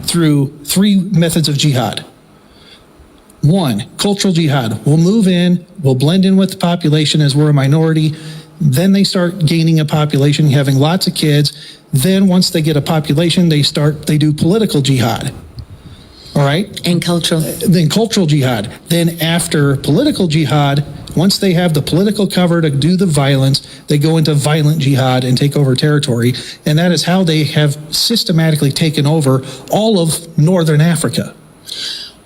through three methods of jihad. One, cultural jihad. We'll move in, we'll blend in with the population as we're a minority. Then they start gaining a population, having lots of kids. Then once they get a population, they do political jihad. All right? And cultural. Then cultural jihad. Then after political jihad, once they have the political cover to do the violence, they go into violent jihad and take over territory. And that is how they have systematically taken over all of northern Africa.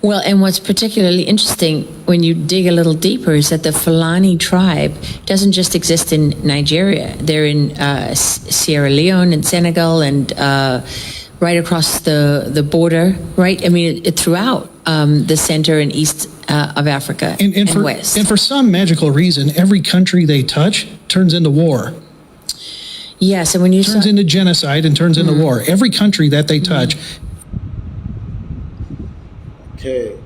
Well, and what's particularly interesting when you dig a little deeper is that the Fulani tribe doesn't just exist in Nigeria. They're in Sierra Leone and Senegal and right across the border, right? I mean, throughout the center and east of Africa and west. And for some magical reason, every country they touch turns into war. Yes, and when you turns into genocide and turns into war. Every country that they touch. Okay,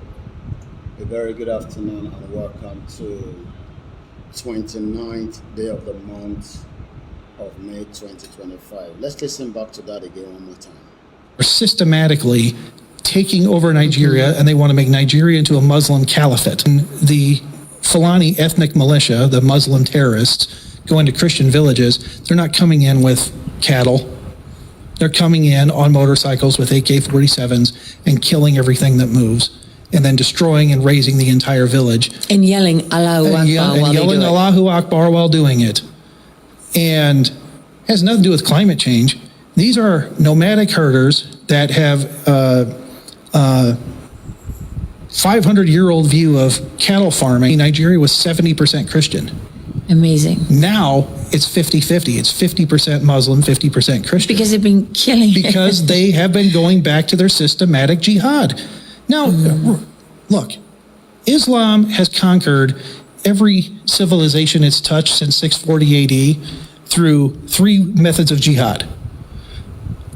a very good afternoon and welcome to 29th day of the month of May 2025. Let's listen back to that again one more time. Are systematically taking over Nigeria, and they want to make Nigeria into a Muslim caliphate. And the Fulani ethnic militia, the Muslim terrorists, go into Christian villages. They're not coming in with cattle. They're coming in on motorcycles with AK-47s and killing everything that moves, and then destroying and razing the entire village. And yelling Allahu Akbar and yelling Allahu Akbar while doing it. And it has nothing to do with climate change. These are nomadic herders that have 500-year-old view of cattle farming. Nigeria was 70% Christian. Amazing. Now it's 50-50. It's 50% Muslim, 50% Christian. Because they've been killing. Because they have been going back to their systematic jihad. Now, look, Islam has conquered every civilization it's touched since 640 AD through three methods of jihad.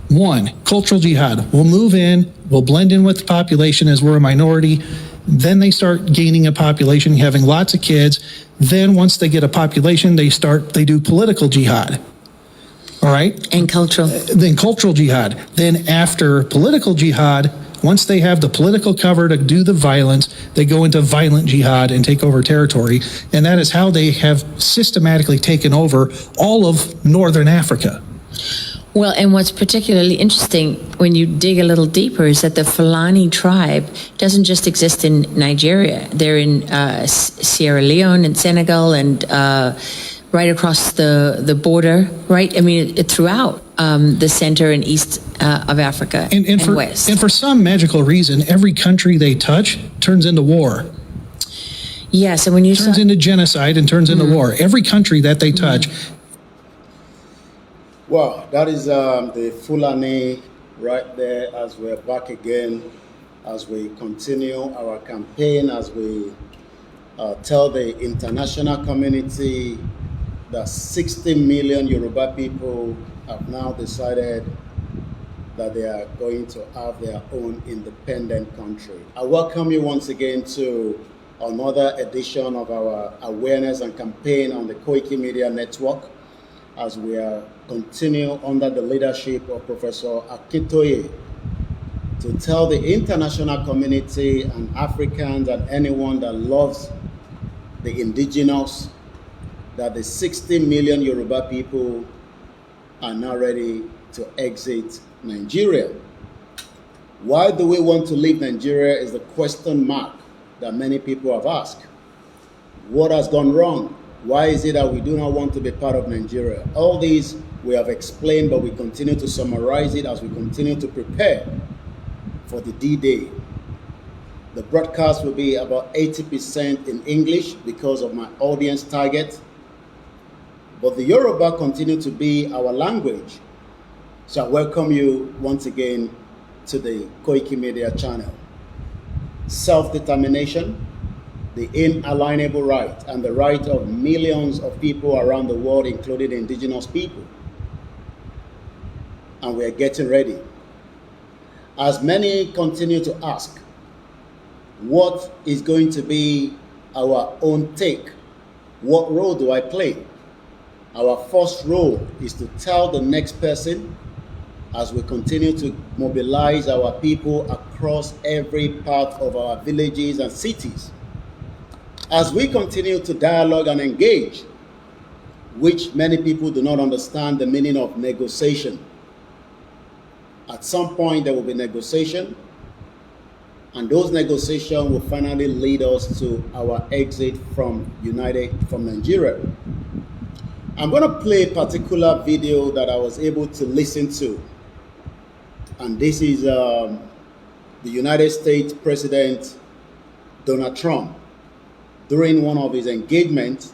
One, cultural jihad. We'll move in, we'll blend in with the population as we're a minority. Then they start gaining a population, having lots of kids. Then once they get a population, they do political jihad. All right? And cultural. Then cultural jihad. Then after political jihad, once they have the political cover to do the violence, they go into violent jihad and take over territory. And that is how they have systematically taken over all of northern Africa. Well, and what's particularly interesting when you dig a little deeper is that the Fulani tribe doesn't just exist in Nigeria. They're in Sierra Leone and Senegal and right across the border, right? I mean, throughout the center and east of Africa and west. And for some magical reason, every country they touch turns into war. Yes, and when you turns into genocide and turns into war. Every country that they touch. Wow, that is the Fulani right there as we're back again, as we continue our campaign, as we tell the international community that 60 million Yoruba people have now decided that they are going to have their own independent country. I welcome you once again to another edition of our awareness and campaign on the Koikimedia network, as we are continue under the leadership of Professor Akintoye to tell the international community and Africans and anyone that loves the indigenous that the 60 million Yoruba people are now ready to exit Nigeria. Why do we want to leave Nigeria is the question mark that many people have asked. What has gone wrong? Why is it that we do not want to be part of Nigeria? All these we have explained, but we continue to summarize it as we continue to prepare for the D-Day. The broadcast will be about 80% in English because of my audience target, but the Yoruba continue to be our language. So I welcome you once again to the Koikimedia channel. Self-determination, the inalienable right and the right of millions of people around the world, including indigenous people. And we are getting ready. As many continue to ask, what is going to be our own take? What role do I play? Our first role is to tell the next person as we continue to mobilize our people across every part of our villages and cities. As we continue to dialogue and engage, which many people do not understand the meaning of negotiation. At some point there will be negotiation, and those negotiations will finally lead us to our exit from Nigeria. I'm going to play a particular video that I was able to listen to. And this is the United States President Donald Trump during one of his engagements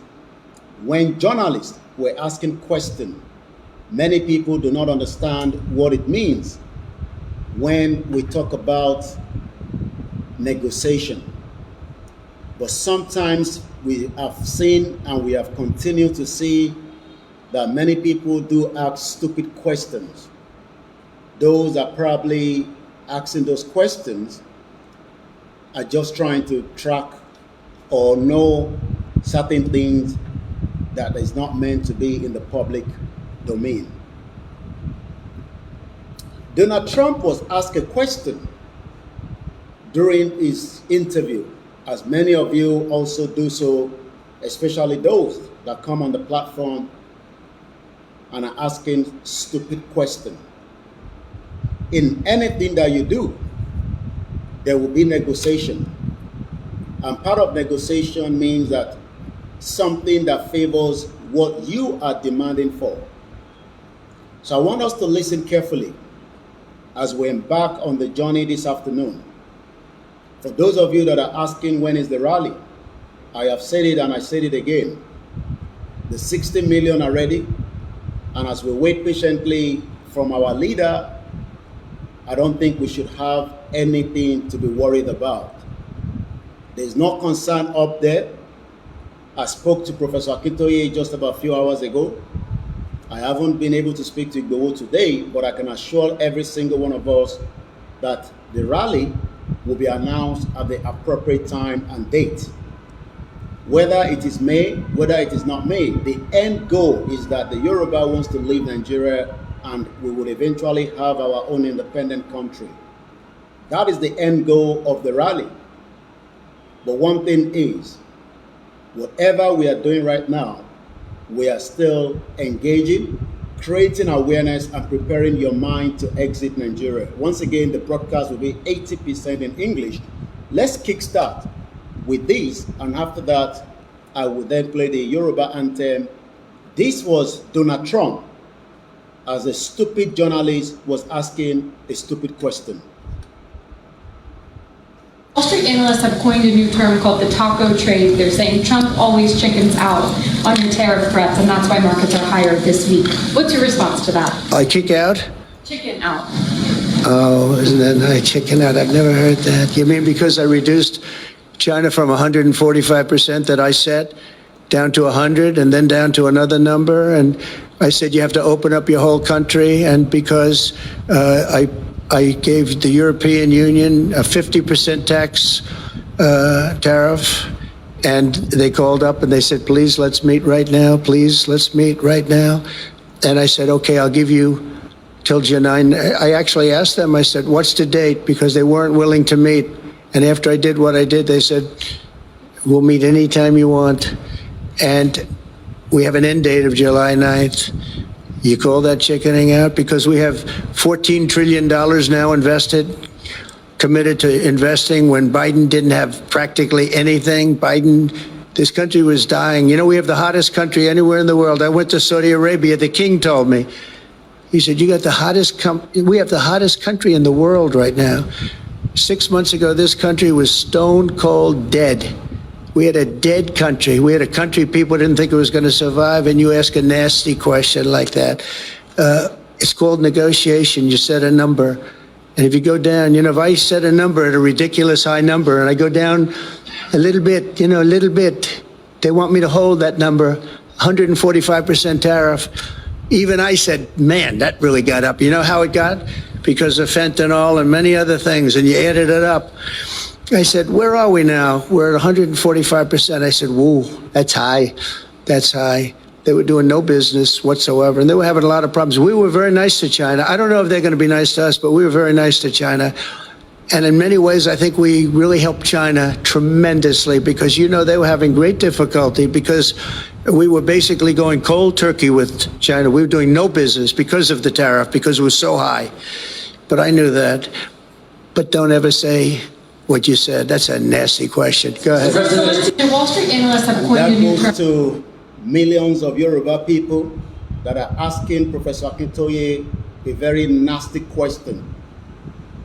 when journalists were asking questions. Many people do not understand what it means when we talk about negotiation. But sometimes we have seen and we have continued to see that many people do ask stupid questions. Those are probably asking those questions are just trying to track or know certain things that is not meant to be in the public domain. Donald Trump was asked a question during his interview, as many of you also do so, especially those that come on the platform and are asking stupid questions. In anything that you do, there will be negotiation. And part of negotiation means that something that favors what you are demanding for. So I want us to listen carefully as we embark on the journey this afternoon. For those of you that are asking when is the rally, I have said it and I said it again. The 60 million are ready, and as we wait patiently from our leader, I don't think we should have anything to be worried about. There's no concern up there. I spoke to Professor Akintoye just about a few hours ago. I haven't been able to speak to Igboho today, but I can assure every single one of us that the rally will be announced at the appropriate time and date. Whether it is May, whether it is not May, the end goal is that the Yoruba wants to leave Nigeria and we will eventually have our own independent country. That is the end goal of the rally. But one thing is, whatever we are doing right now, we are still engaging, creating awareness and preparing your mind to exit Nigeria. Once again, the broadcast will be 80% in English. Let's kickstart with this, and after that, I will then play the Yoruba anthem. This was Donald Trump, as a stupid journalist was asking a stupid question. Wall Street analysts have coined a new term called the taco trade. They're saying Trump always chickens out on your tariff threats, and that's why markets are higher this week. What's your response to that? I kick out? Chicken out. Oh, isn't that nice? Chicken out. I've never heard that. You mean because I reduced China from 145% that I set down to 100 and then down to another number? And I said you have to open up your whole country, and because I gave the European Union a 50% tax tariff, and they called up and they said, please, let's meet right now. Please, let's meet right now. And I said, okay, I'll give you till July 9. I actually asked them, I said, what's the date? Because they weren't willing to meet. And after I did what I did, they said, we'll meet anytime you want. And we have an end date of July 9th. You call that chickening out? Because we have $14 trillion now invested, committed to investing when Biden didn't have practically anything. This country was dying. You know, we have the hottest country anywhere in the world. I went to Saudi Arabia. The king told me. He said, you got the hottest, we have the hottest country in the world right now. 6 months ago, this country was stone cold dead. We had a dead country. We had a country people didn't think it was going to survive, and you ask a nasty question like that. It's called negotiation. You set a number. And if you go down, you know, if I set a number at a ridiculous high number and I go down a little bit, a little bit, they want me to hold that number, 145% tariff. Even I said, man, that really got up. You know how it got? Because of fentanyl and many other things, and you added it up. I said, where are we now? We're at 145%. I said, whoa, that's high. That's high. They were doing no business whatsoever, and they were having a lot of problems. We were very nice to China. I don't know if they're going to be nice to us, but we were very nice to China. And in many ways, I think we really helped China tremendously because, you know, they were having great difficulty because we were basically going cold turkey with China. We were doing no business because of the tariff, because it was so high. But I knew that. But don't ever say what you said. That's a nasty question. Go ahead. The Wall Street analysts have And coined that a new goes term. to millions of Yoruba people that are asking Professor Akintoye a very nasty question.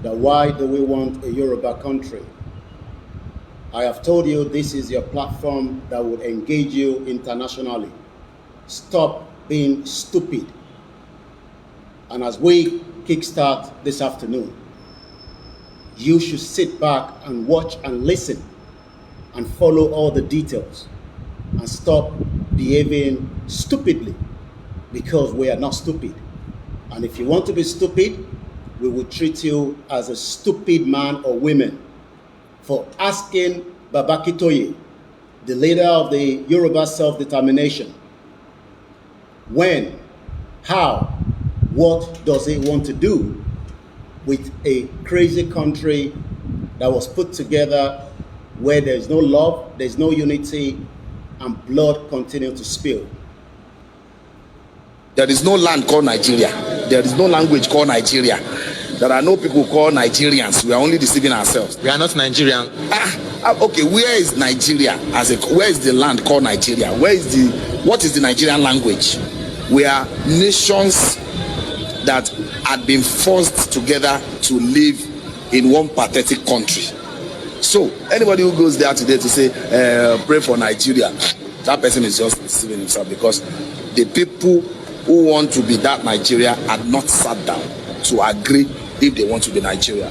That why do we want a Yoruba country? I have told you this is your platform that would engage you internationally. Stop being stupid. And as we kickstart this afternoon, you should sit back and watch and listen and follow all the details and stop behaving stupidly, because we are not stupid. And if you want to be stupid, we will treat you as a stupid man or woman for asking Baba Akintoye, the leader of the Yoruba self-determination, when, how, what does he want to do with a crazy country that was put together where there's no love, there's no unity, and blood continues to spill. There is no land called Nigeria. There is no language called Nigeria. There are no people called Nigerians. We are only deceiving ourselves. We are not Nigerian. Okay, where is Nigeria? Where is the land called Nigeria? What is the Nigerian language? We are nations that had been forced together to live in one pathetic country. So anybody who goes there today to say, pray for Nigeria, that person is just deceiving himself, because the people who want to be that Nigeria had not sat down to agree if they want to be Nigeria.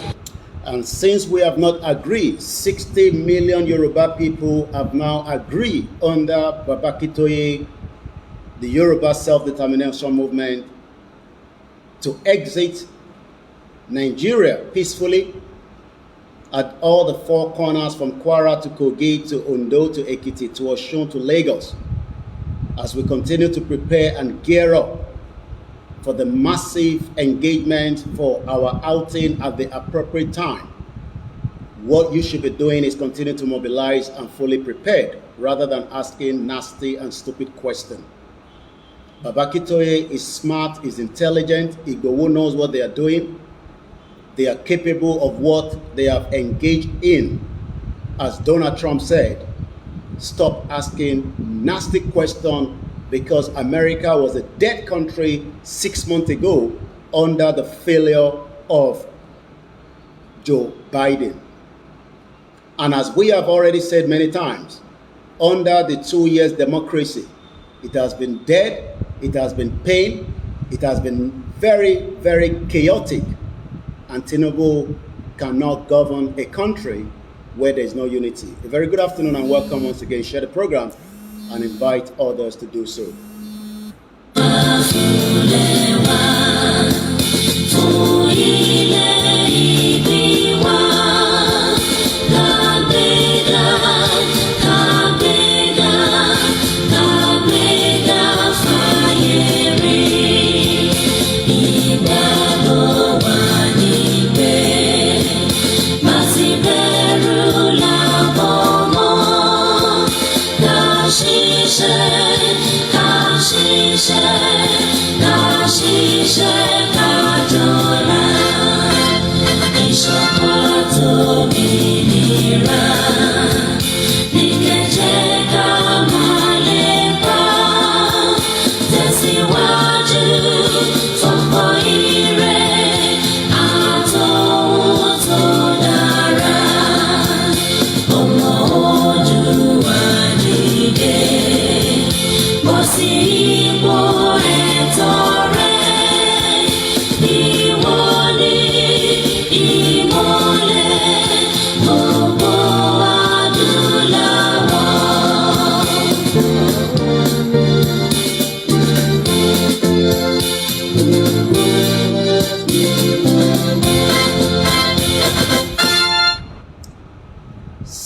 And since we have not agreed, 60 million Yoruba people have now agreed under Baba Akintoye, the Yoruba self-determination movement, to exit Nigeria peacefully at all the four corners, from Kwara to Kogi to Ondo to Ekiti to Osun to Lagos, as we continue to prepare and gear up for the massive engagement for our outing at the appropriate time. What you should be doing is continue to mobilize and fully prepared, rather than asking nasty and stupid questions. Baba Akintoye is smart, is intelligent, Igboho knows what they are doing. They are capable of what they have engaged in. As Donald Trump said, stop asking nasty questions, because America was a dead country 6 months ago under the failure of Joe Biden. And as we have already said many times, under the 2 years democracy, it has been dead, it has been pain, it has been very, very chaotic, and Tinubu cannot govern a country where there is no unity. A very good afternoon and welcome once again. Share the program and invite others to do so.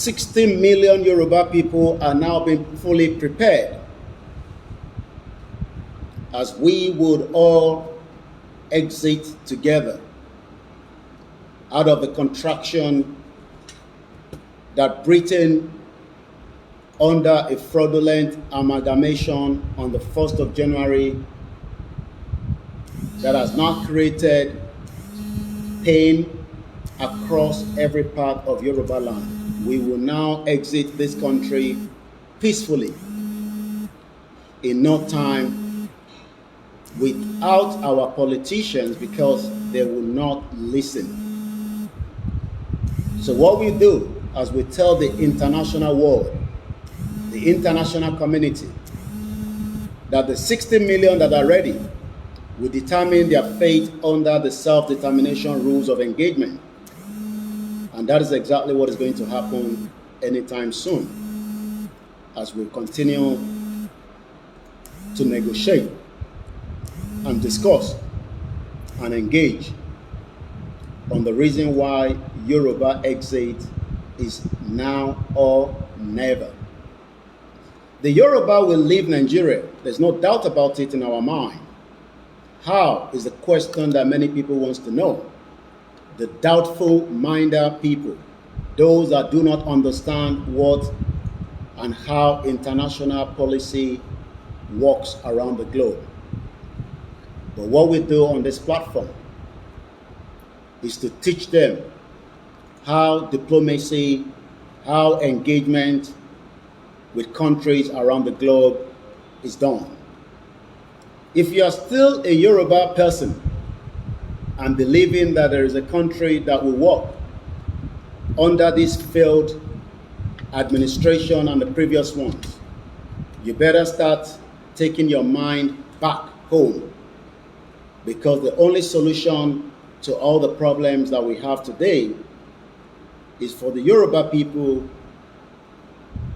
$60 million Yoruba people are now being fully prepared as we would all exit together out of the contraction that Britain, under a fraudulent amalgamation on the 1st of January, that has now created pain across every part of Yoruba land. We will now exit this country peacefully in no time without our politicians, because they will not listen. So what we do, as we tell the international world, the international community, that the 60 million that are ready will determine their fate under the self-determination rules of engagement. And that is exactly what is going to happen anytime soon, as we continue to negotiate and discuss and engage on the reason why Yoruba exit is now or never. The Yoruba will leave Nigeria. There's no doubt about it in our mind. How is the question that many people want to know. The doubtful-minded people, those that do not understand what and how international policy works around the globe. But what we do on this platform is to teach them how diplomacy, how engagement with countries around the globe is done. If you are still a Yoruba person and believing that there is a country that will work under this failed administration and the previous ones, you better start taking your mind back home, because the only solution to all the problems that we have today is for the Yoruba people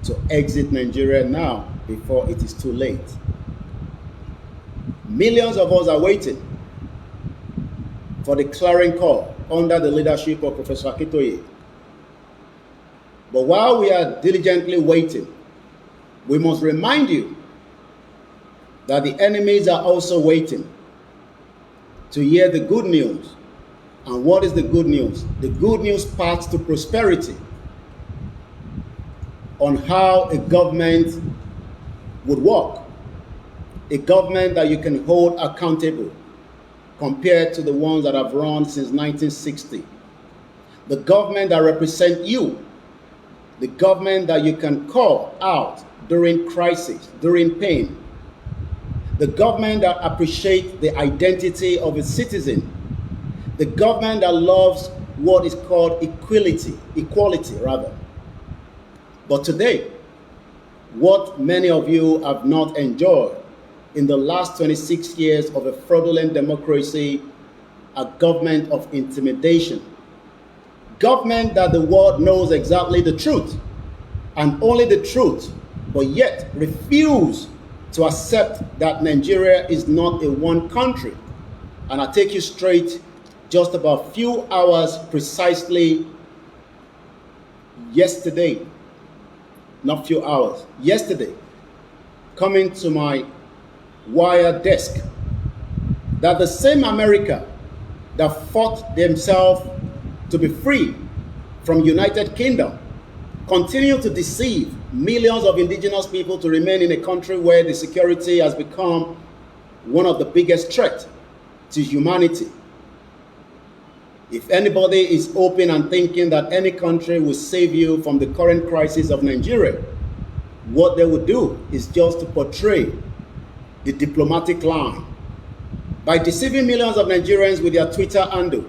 to exit Nigeria now before it is too late. Millions of us are waiting for the clarion call under the leadership of Professor Akintoye. But while we are diligently waiting, we must remind you that the enemies are also waiting to hear the good news. And what is the good news? The good news path to prosperity, on how a government would work, a government that you can hold accountable compared to the ones that have run since 1960. The government that represents you, the government that you can call out during crisis, during pain, the government that appreciates the identity of its citizen, the government that loves what is called equality. But today, what many of you have not enjoyed in the last 26 years of a fraudulent democracy, a government of intimidation, government that the world knows exactly the truth and only the truth, but yet refuse to accept that Nigeria is not a one country. And I take you straight, just about few hours precisely yesterday, not few hours, yesterday, coming to my wire desk, that the same America that fought themselves to be free from United Kingdom continue to deceive millions of indigenous people to remain in a country where the security has become one of the biggest threats to humanity. If anybody is open and thinking that any country will save you from the current crisis of Nigeria, what they would do is just to portray the diplomatic line by deceiving millions of Nigerians with their Twitter handle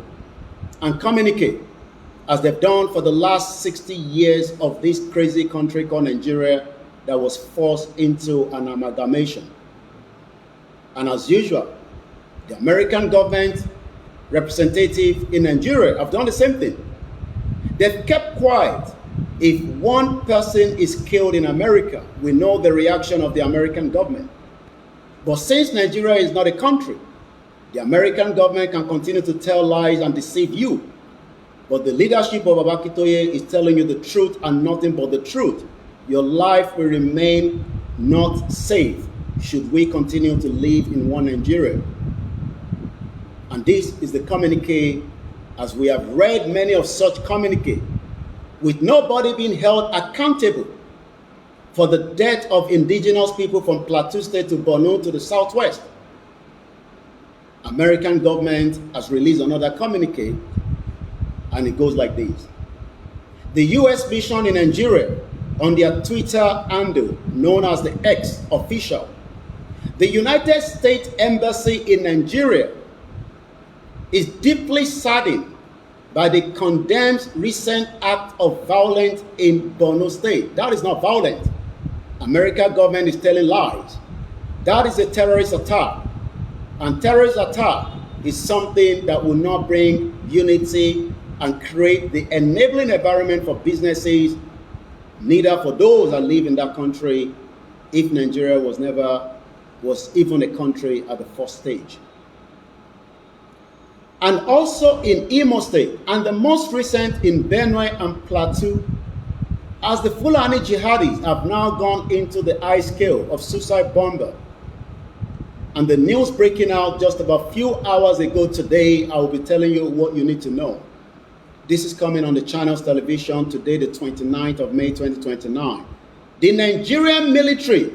and communicate as they've done for the last 60 years of this crazy country called Nigeria that was forced into an amalgamation. And as usual, the American government representative in Nigeria have done the same thing. They've kept quiet. If one person is killed in America, we know the reaction of the American government. But since Nigeria is not a country, the American government can continue to tell lies and deceive you. But the leadership of Akintoye is telling you the truth and nothing but the truth. Your life will remain not safe should we continue to live in one Nigeria? And this is the communique, as we have read many of such communique, with nobody being held accountable for the death of indigenous people from Plateau State to Borno to the southwest. American government has released another communique, and it goes like this. The U.S. mission in Nigeria, on their Twitter handle known as the X official, the United States Embassy in Nigeria is deeply saddened by the condemned recent act of violence in Borno State. That is not violent. American government is telling lies. That is a terrorist attack. And terrorist attack is something that will not bring unity and create the enabling environment for businesses, neither for those that live in that country, if Nigeria was even a country at the first stage. And also in Imo State, and the most recent in Benue and Plateau, as the Fulani jihadis have now gone into the high scale of suicide bomber. And the news breaking out just about a few hours ago today, I will be telling you what you need to know. This is coming on the channel's television today, the 29th of May, 2029. The Nigerian military,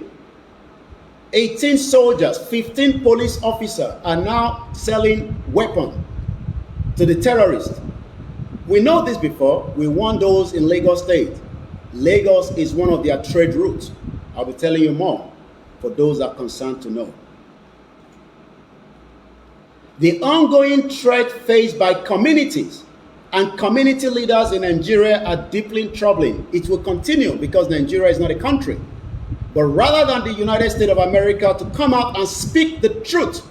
18 soldiers, 15 police officers are now selling weapons to the terrorists. We know this before. We warned those in Lagos State. Lagos is one of their trade routes. I'll be telling you more for those that are concerned to know. The ongoing threat faced by communities and community leaders in Nigeria are deeply troubling. It will continue because Nigeria is not a country. But rather than the United States of America to come out and speak the truth,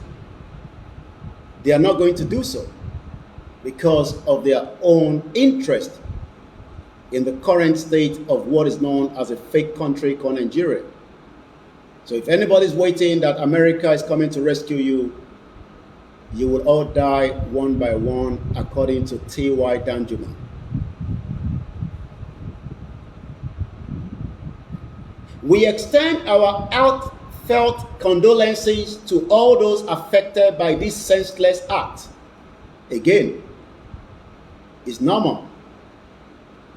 they are not going to do so because of their own interest in the current state of what is known as a fake country called Nigeria. So if anybody's waiting that America is coming to rescue you, you will all die one by one, according to T.Y. Danjuma. We extend our heartfelt condolences to all those affected by this senseless act. Again, it's normal.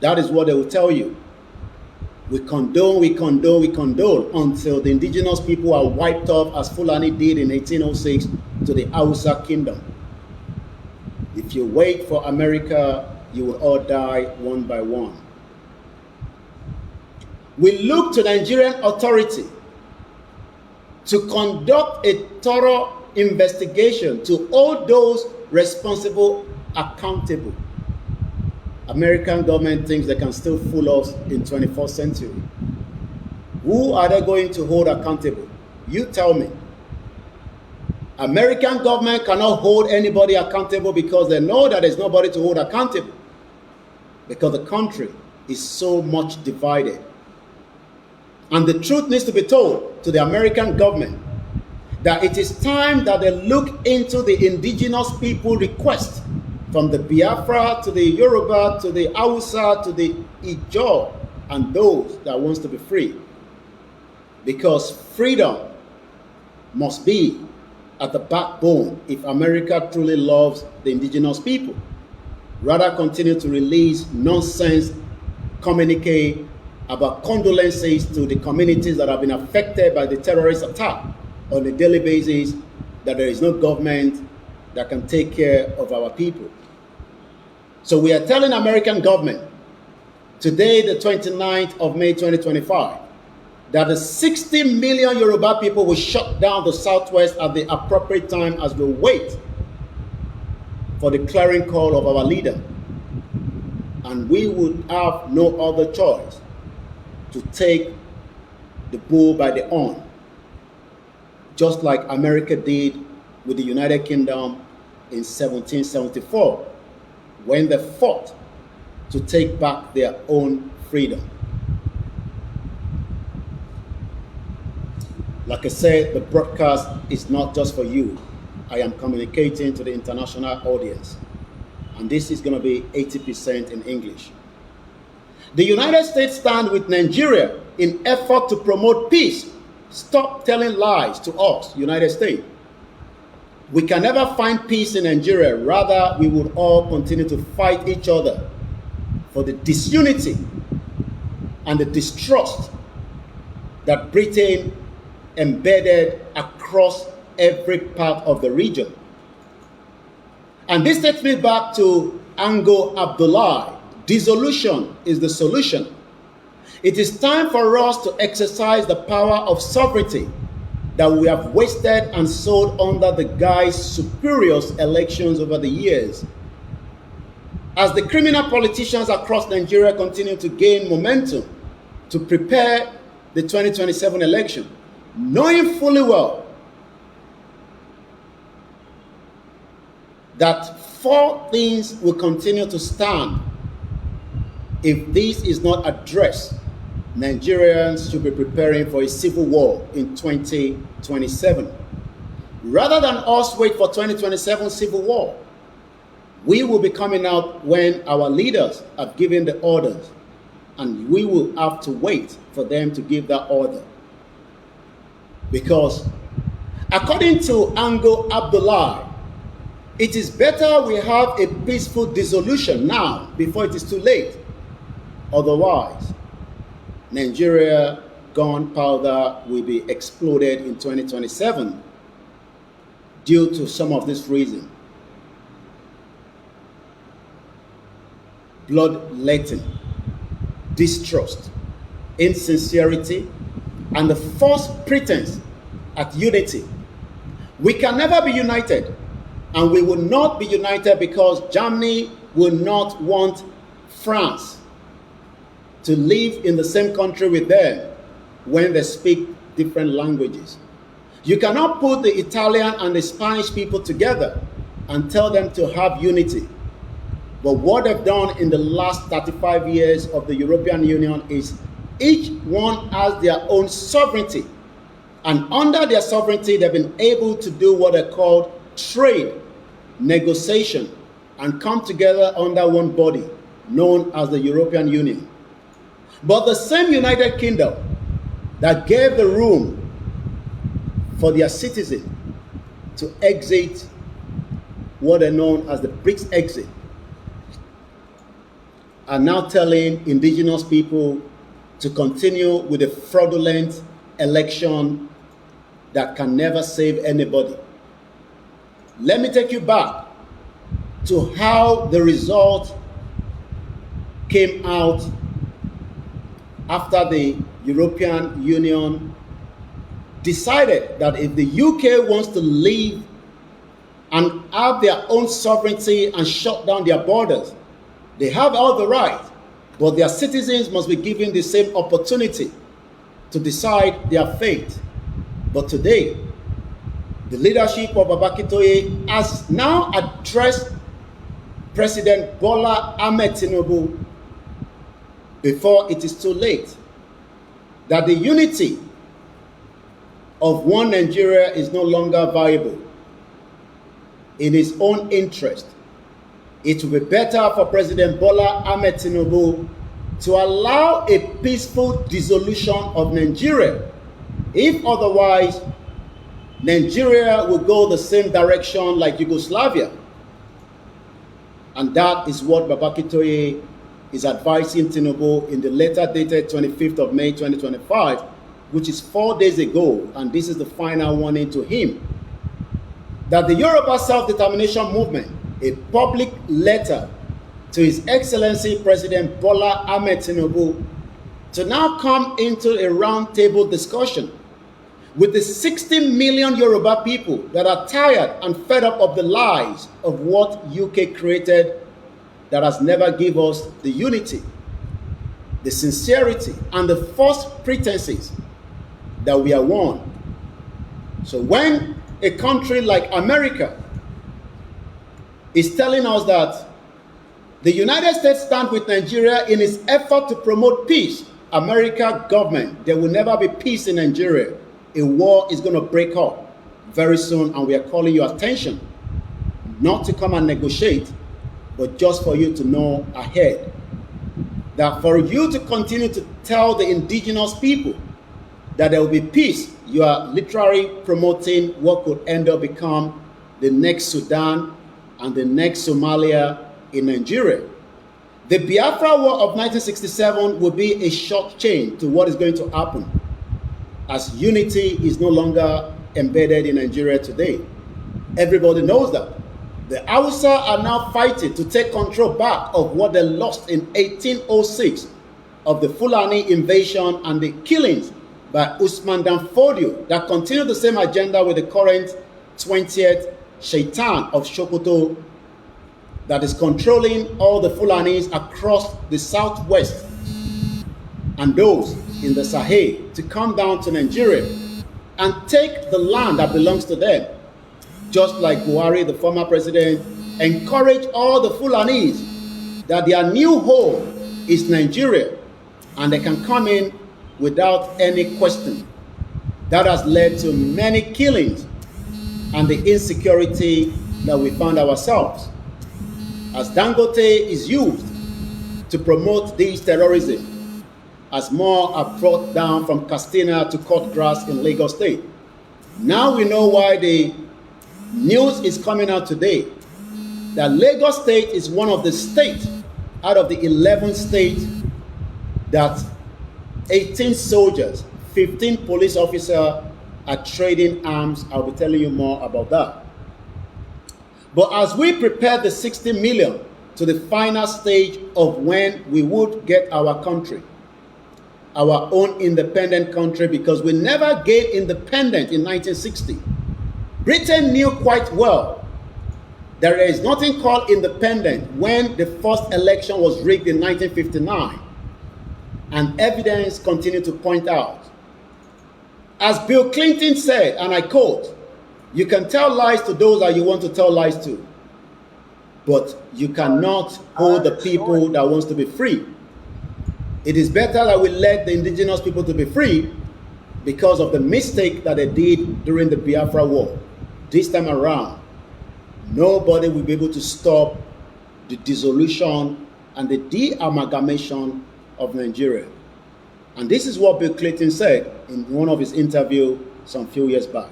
That is what they will tell you. We condone, we condone, we condone until the indigenous people are wiped off as Fulani did in 1806 to the Hausa kingdom. If you wait for America, you will all die one by one. We look to the Nigerian authority to conduct a thorough investigation to hold those responsible accountable. American government thinks they can still fool us in 21st century. Who are they going to hold accountable? You tell me. American government cannot hold anybody accountable because they know that there's nobody to hold accountable. Because the country is so much divided. And the truth needs to be told to the American government that it is time that they look into the indigenous people request from the Biafra to the Yoruba to the Hausa to the Ijaw and those that wants to be free. Because freedom must be at the backbone if America truly loves the indigenous people. Rather continue to release nonsense communique about condolences to the communities that have been affected by the terrorist attack on a daily basis, that there is no government that can take care of our people. So we are telling American government today, the 29th of May 2025, that the 60 million Yoruba people will shut down the Southwest at the appropriate time as we wait for the clarion call of our leader. And we would have no other choice to take the bull by the horn, just like America did with the United Kingdom in 1774, when they fought to take back their own freedom. Like I said, the broadcast is not just for you. I am communicating to the international audience, and this is going to be 80% in English. The United States stand with Nigeria in effort to promote peace Stop telling lies to us, United States. We can never find peace in Nigeria. Rather, we would all continue to fight each other for the disunity and the distrust that Britain embedded across every part of the region. And this takes me back to Ango Abdullahi. Dissolution is the solution. It is time for us to exercise the power of sovereignty that we have wasted and sold under the guise spurious elections over the years. As the criminal politicians across Nigeria continue to gain momentum to prepare the 2027 election, knowing fully well that four things will continue to stand if this is not addressed. Nigerians should be preparing for a civil war in 2027. Rather than us wait for 2027 civil war, we will be coming out when our leaders have given the orders, and we will have to wait for them to give that order. Because according to Ango Abdullahi, it is better we have a peaceful dissolution now before it is too late. Otherwise, Nigeria gunpowder will be exploded in 2027 due to some of this reason. Bloodletting, distrust, insincerity, and the false pretense at unity. We can never be united, and we will not be united because Germany will not want France to live in the same country with them when they speak different languages. You cannot put the Italian and the Spanish people together and tell them to have unity. But what they've done in the last 35 years of the European Union is each one has their own sovereignty. And under their sovereignty, they've been able to do what they call trade negotiation and come together under one body known as the European Union. But the same United Kingdom that gave the room for their citizens to exit what are known as the BRICS exit are now telling indigenous people to continue with a fraudulent election that can never save anybody. Let me take you back to how the result came out after the European Union decided that if the UK wants to leave and have their own sovereignty and shut down their borders, they have all the right, but their citizens must be given the same opportunity to decide their fate. But today, the leadership of Babakitoye has now addressed President Bola Ahmed Tinubu before it is too late, that the unity of one Nigeria is no longer viable in his own interest. It will be better for President Bola Ahmed Tinubu to allow a peaceful dissolution of Nigeria. If otherwise, Nigeria will go the same direction like Yugoslavia. And that is what Babakitoye is advising Tinubu in the letter dated 25th of May 2025, which is 4 days ago, and this is the final warning to him, that the Yoruba self-determination movement, a public letter to His Excellency President Bola Ahmed Tinubu, to now come into a roundtable discussion with the 60 million Yoruba people that are tired and fed up of the lies of what UK created that has never given us the unity, the sincerity, and the false pretenses that we are one. So when a country like America is telling us that the United States stand with Nigeria in its effort to promote peace, America government, there will never be peace in Nigeria. A war is going to break up very soon, and we are calling your attention not to come and negotiate, but just for you to know ahead that for you to continue to tell the indigenous people that there will be peace, you are literally promoting what could end up become the next Sudan and the next Somalia in Nigeria. The Biafra War of 1967 will be a shock change to what is going to happen, as unity is no longer embedded in Nigeria today. Everybody knows that. The Hausa are now fighting to take control back of what they lost in 1806 of the Fulani invasion and the killings by Usman Dan Fodio that continue the same agenda with the current 20th Shaitan of Sokoto that is controlling all the Fulanis across the southwest and those in the Sahel to come down to Nigeria and take the land that belongs to them. Just like Buhari, the former president, encouraged all the Fulanis that their new home is Nigeria and they can come in without any question. That has led to many killings and the insecurity that we found ourselves. As Dangote is used to promote this terrorism, as more are brought down from Castina to cut grass in Lagos State. Now we know why the news is coming out today that Lagos State is one of the states out of the 11 states that 18 soldiers, 15 police officers are trading arms. I'll be telling you more about that. But as we prepare the 60 million to the final stage of when we would get our country, our own independent country, because we never gained independence in 1960. Britain knew quite well there is nothing called independent when the first election was rigged in 1959. And evidence continued to point out. As Bill Clinton said, and I quote, "You can tell lies to those that you want to tell lies to, but you cannot hold the people that wants to be free." It is better that we let the indigenous people to be free because of the mistake that they did during the Biafra War. This time around, nobody will be able to stop the dissolution and the de-amalgamation of Nigeria. And this is what Bill Clinton said in one of his interviews some few years back.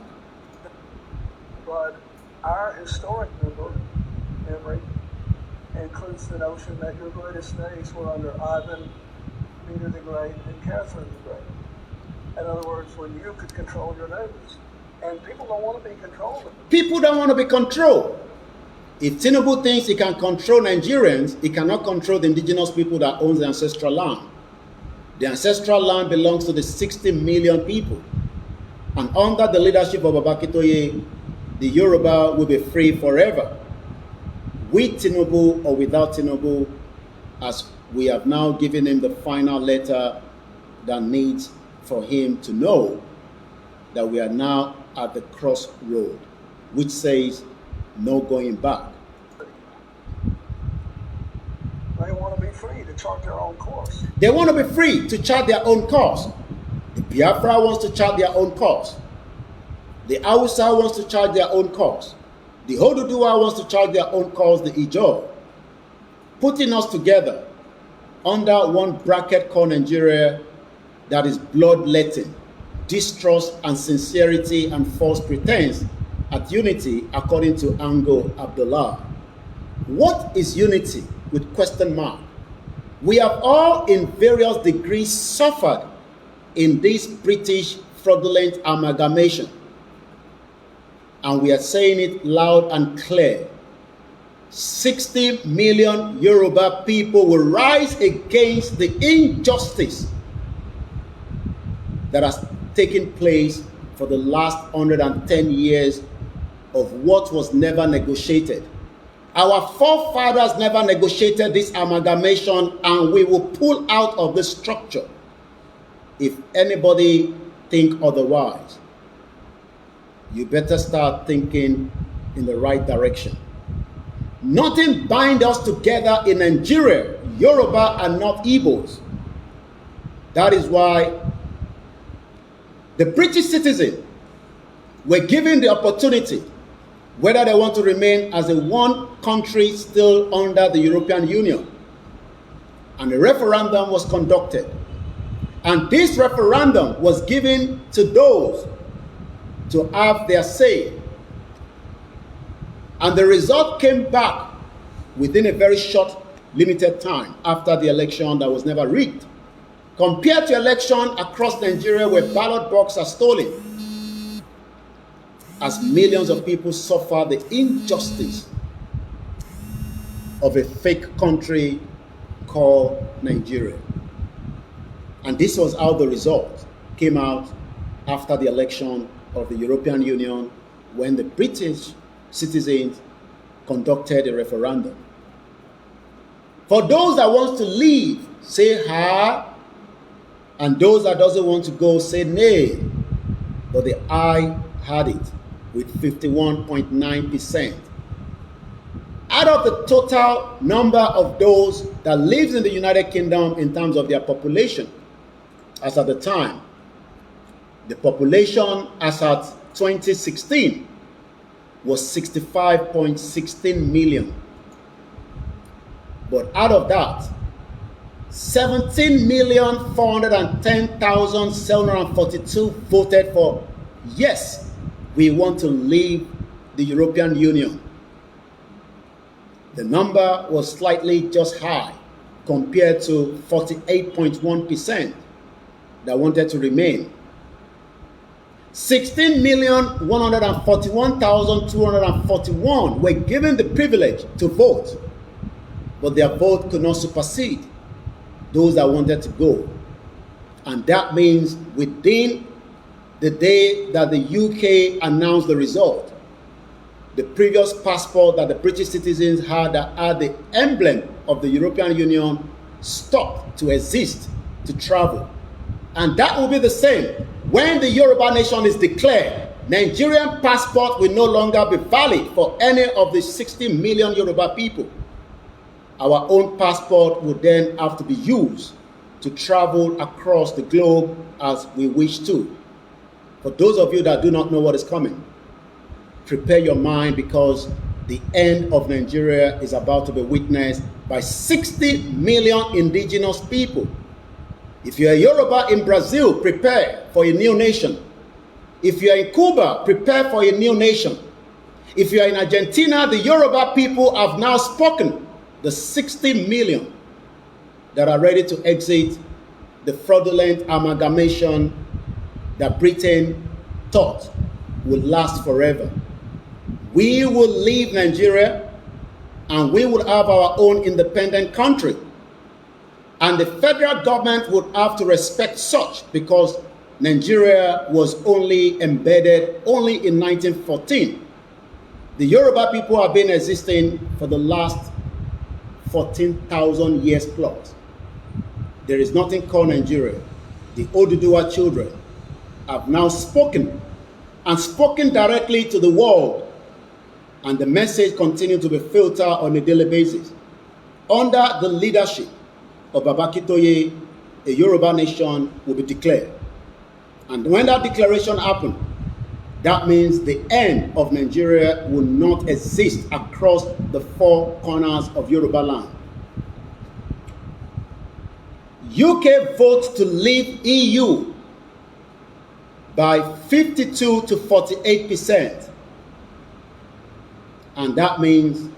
But our historic memory includes the notion that your greatest days were under Ivan, Peter the Great, and Catherine the Great. In other words, when you could control your neighbors. And people don't want to be controlled. People don't want to be controlled. If Tinubu thinks he can control Nigerians, he cannot control the indigenous people that own the ancestral land. The ancestral land belongs to the 60 million people. And under the leadership of Babakitoye, the Yoruba will be free forever. With Tinubu or without Tinubu, as we have now given him the final letter that needs for him to know that we are now at the crossroad, which says no going back. They want to be free to chart their own course. They want to be free to chart their own course. The Biafra wants to chart their own course. The Hausa wants to chart their own course. The Hodudua wants to chart their own course, the Ijaw. Putting us together under one bracket called Nigeria that is bloodletting, distrust and sincerity and false pretense at unity, according to Ango Abdullah. What is unity with question mark? We have all in various degrees suffered in this British fraudulent amalgamation. And we are saying it loud and clear. 60 million Yoruba people will rise against the injustice that has taken place for the last 110 years of what was never negotiated. Our forefathers never negotiated this amalgamation, and we will pull out of the structure if anybody think otherwise. You better start thinking in the right direction. Nothing binds us together in Nigeria. Yoruba are not Igbos. That is why the British citizens were given the opportunity whether they want to remain as a one country still under the European Union. And a referendum was conducted. And this referendum was given to those to have their say. And the result came back within a very short, limited time after the election that was never rigged. Compared to election across Nigeria where ballot boxes are stolen, as millions of people suffer the injustice of a fake country called Nigeria. And this was how the result came out after the election of the European Union when the British citizens conducted a referendum. For those that want to leave, say ha, and those that doesn't want to go, say nay. But the I had it with 51.9%. Out of the total number of those that lives in the United Kingdom in terms of their population, as at the time, the population as at 2016 was 65.16 million. But out of that, 17,410,742 voted for yes, we want to leave the European Union. The number was slightly just high compared to 48.1% that wanted to remain. 16,141,241 were given the privilege to vote, but their vote could not supersede those that wanted to go. And that means within the day that the UK announced the result, the previous passport that the British citizens had that had the emblem of the European Union stopped to exist to travel. And that will be the same when the Yoruba nation is declared. Nigerian passport will no longer be valid for any of the 60 million Yoruba people. Our own passport would then have to be used to travel across the globe as we wish to. For those of you that do not know what is coming, prepare your mind, because the end of Nigeria is about to be witnessed by 60 million indigenous people. If you are Yoruba in Brazil, prepare for a new nation. If you are in Cuba, prepare for a new nation. If you are in Argentina, the Yoruba people have now spoken. The 60 million that are ready to exit the fraudulent amalgamation that Britain thought would last forever. We will leave Nigeria and we will have our own independent country. And the federal government would have to respect such, because Nigeria was only embedded only in 1914. The Yoruba people have been existing for the last 14,000 years plus. There is nothing called Nigeria. The Oduduwa children have now spoken, and spoken directly to the world, and the message continues to be filtered on a daily basis. Under the leadership of Baba Akintoye, a Yoruba nation will be declared. And when that declaration happens, that means the end of Nigeria will not exist across the four corners of Yoruba land. UK votes to leave EU by 52 to 48%. And that means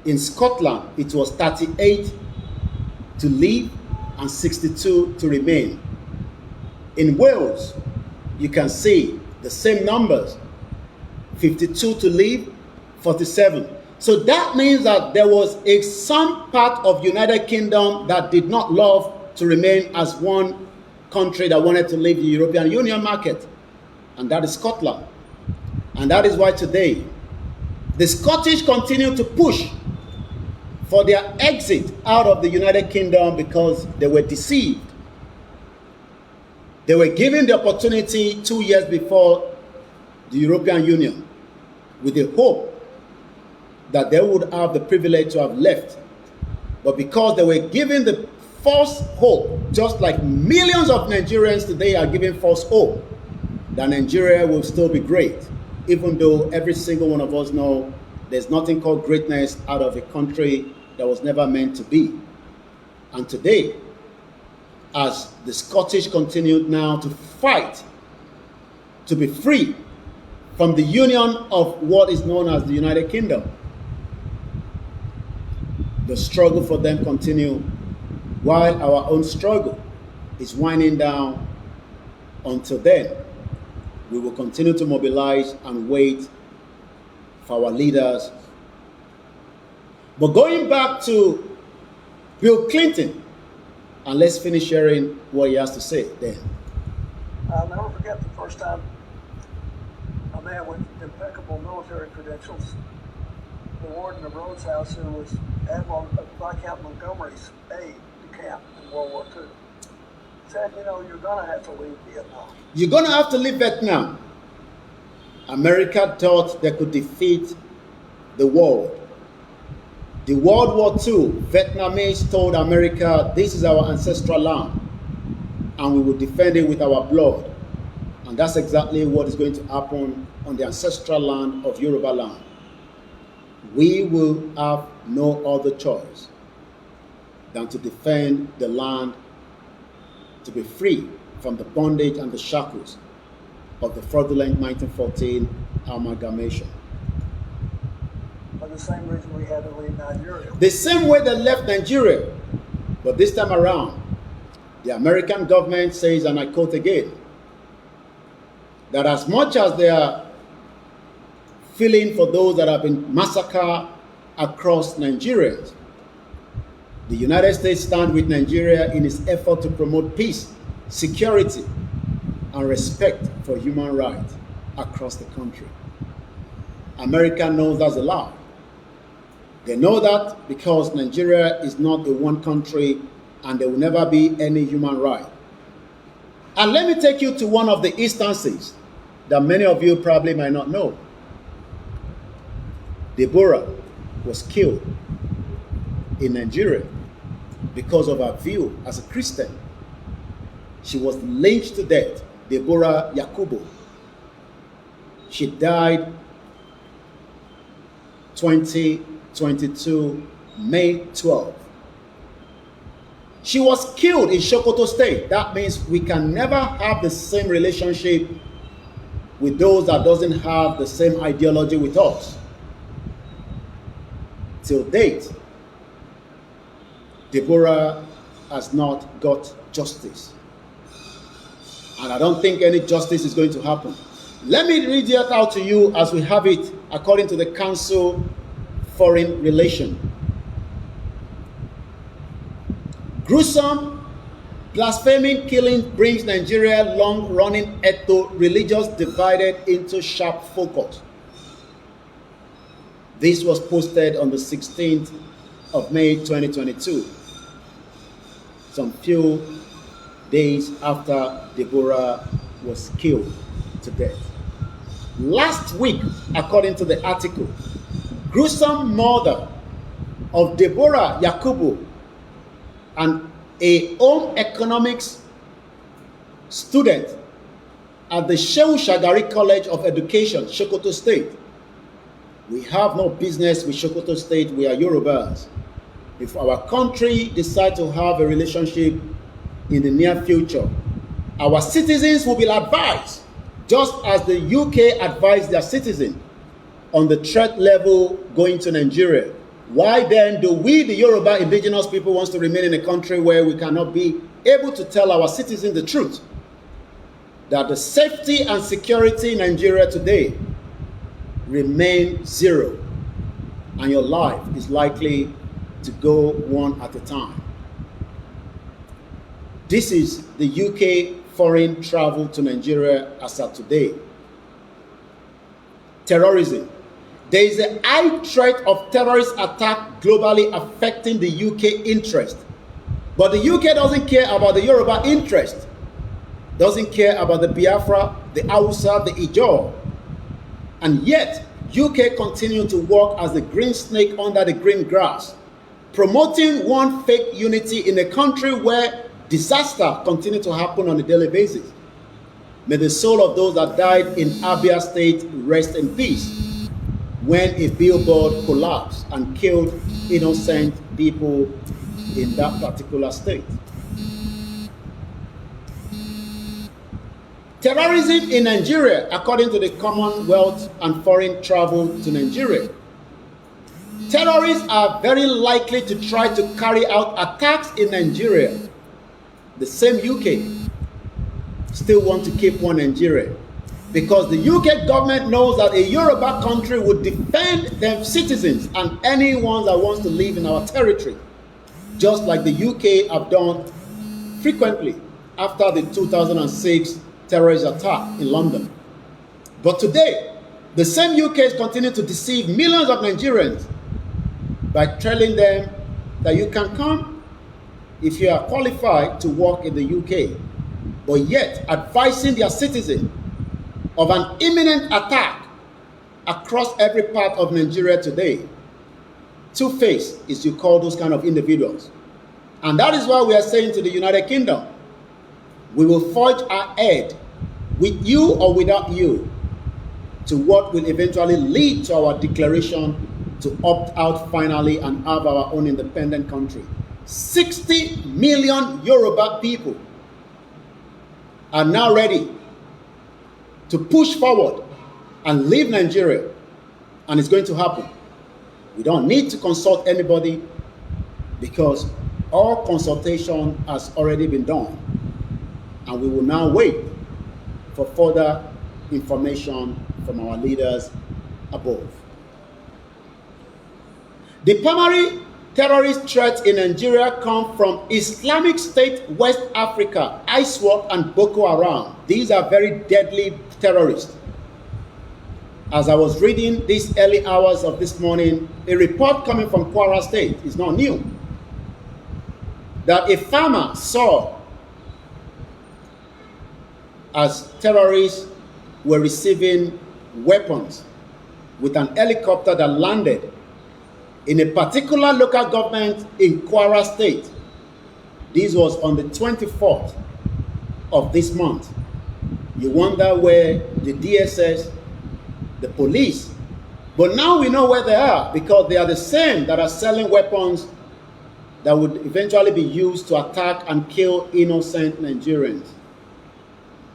in Scotland, it was 38 to leave and 62 to remain. In Wales, you can see the same numbers, 52 to leave, 47. So that means that there was some part of United Kingdom that did not love to remain as one country that wanted to leave the European Union market, and that is Scotland. And that is why today, the Scottish continue to push for their exit out of the United Kingdom because they were deceived. They were given the opportunity 2 years before the European Union with the hope that they would have the privilege to have left. But because they were given the false hope, just like millions of Nigerians today are given false hope, that Nigeria will still be great, even though every single one of us know there's nothing called greatness out of a country that was never meant to be. And today, as the Scottish continued now to fight to be free from the union of what is known as the United Kingdom. The struggle for them continued while our own struggle is winding down. Until then, we will continue to mobilize and wait for our leaders. But going back to Bill Clinton, and let's finish hearing what he has to say then. I'll never forget the first time a man with impeccable military credentials, the warden of Rhodes House, who was Admiral Viscount Montgomery's aide de camp in World War II, said, you know, you're going to have to leave Vietnam. You're going to have to leave Vietnam. America thought they could defeat the world. The World War II, Vietnamese told America, this is our ancestral land, and we will defend it with our blood. And that's exactly what is going to happen on the ancestral land of Yoruba land. We will have no other choice than to defend the land, to be free from the bondage and the shackles of the fraudulent 1914 amalgamation. For the same reason we had to leave Nigeria. The same way they left Nigeria, but this time around, the American government says, and I quote again, that as much as they are feeling for those that have been massacred across Nigeria, the United States stands with Nigeria in its effort to promote peace, security, and respect for human rights across the country. America knows that's a lie. They know that because Nigeria is not a one country and there will never be any human right. And let me take you to one of the instances that many of you probably might not know. Deborah was killed in Nigeria because of her view as a Christian. She was lynched to death, Deborah Yakubu. She died 2022, May 12. She was killed in Sokoto State. That means we can never have the same relationship with those that doesn't have the same ideology with us. Till date, Deborah has not got justice. And I don't think any justice is going to happen. Let me read it out to you as we have it according to the Council Foreign Relations. Gruesome, blaspheming killing brings Nigeria long-running ethno-religious divided into sharp focus. This was posted on the 16th of May 2022, some few days after Deborah was killed to death. Last week, according to the article, gruesome murder of Deborah Yakubu, and a home economics student at the Shehu Shagari College of Education, Sokoto State. We have no business with Sokoto State. We are Yorubas. If our country decides to have a relationship in the near future, our citizens will be advised, just as the UK advised their citizens on the threat level going to Nigeria. Why then do we, the Yoruba indigenous people, want to remain in a country where we cannot be able to tell our citizens the truth? That the safety and security in Nigeria today remain zero, and your life is likely to go one at a time. This is the UK foreign travel to Nigeria as of today. Terrorism. There is a high threat of terrorist attack globally affecting the UK interest. But the UK doesn't care about the Yoruba interest. Doesn't care about the Biafra, the Hausa, the Ijaw. And yet, UK continue to work as the green snake under the green grass, promoting one fake unity in a country where disaster continue to happen on a daily basis. May the soul of those that died in Abia State rest in peace, when a billboard collapsed and killed innocent people in that particular state. Terrorism in Nigeria, according to the Commonwealth and Foreign Travel to Nigeria. Terrorists are very likely to try to carry out attacks in Nigeria. The same UK still want to keep one Nigeria because the UK government knows that a Yoruba country would defend their citizens and anyone that wants to live in our territory, just like the UK have done frequently after the 2006 terrorist attack in London. But today, the same UK is continuing to deceive millions of Nigerians by telling them that you can come if you are qualified to work in the UK, but yet advising their citizens of an imminent attack across every part of Nigeria today. Two-faced is you call those kind of individuals. And that is why we are saying to the United Kingdom, we will forge ahead with you or without you to what will eventually lead to our declaration to opt out finally and have our own independent country. 60 million Yoruba people are now ready to push forward and leave Nigeria, and it's going to happen. We don't need to consult anybody because all consultation has already been done, and we will now wait for further information from our leaders above. The primary terrorist threats in Nigeria come from Islamic State, West Africa, ISWAP, and Boko Haram. These are very deadly terrorists. As I was reading these early hours of this morning, a report coming from Kwara State is not new, that a farmer saw as terrorists were receiving weapons with an helicopter that landed in a particular local government in Kwara State. This was on the 24th of this month. You wonder where the DSS, the police, but now we know where they are because they are the same that are selling weapons that would eventually be used to attack and kill innocent Nigerians.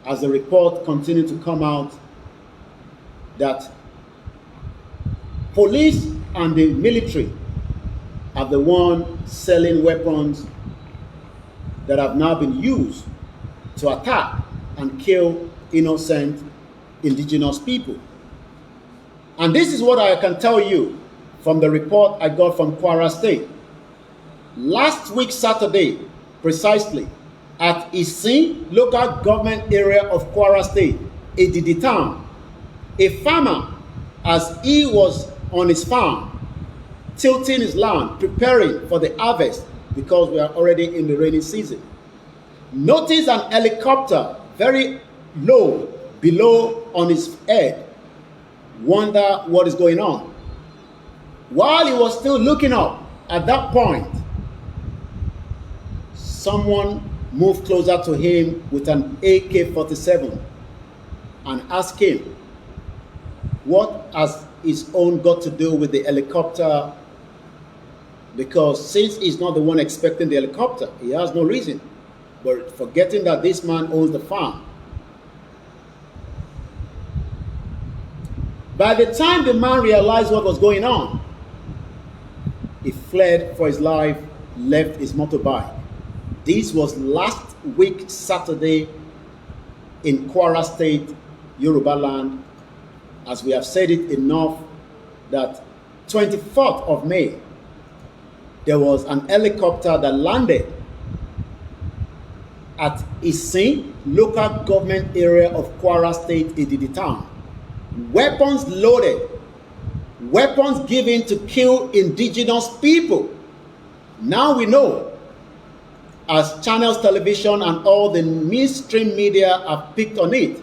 As the report continued to come out, that police and the military are the ones selling weapons that have now been used to attack and kill innocent indigenous people. And this is what I can tell you from the report I got from Kwara State. Last week, Saturday, precisely, at Isin local government area of Kwara State, Edidi town, a farmer, as he was on his farm, tilting his land, preparing for the harvest, because we are already in the rainy season, noticed an helicopter very low, below on his head. Wonder what is going on. While he was still looking up, at that point, someone moved closer to him with an AK-47 and asked him, what has his own got to do with the helicopter? Because since he's not the one expecting the helicopter, he has no reason, but forgetting that this man owns the farm. By the time the man realized what was going on, he fled for his life, left his motorbike. This was last week, Saturday, in Kwara State, Yoruba land. As we have said it enough, that 24th of May, there was an helicopter that landed at Isin, local government area of Kwara State, Edidi town. Weapons loaded, weapons given to kill indigenous people. Now we know, as Channels Television and all the mainstream media have picked on it,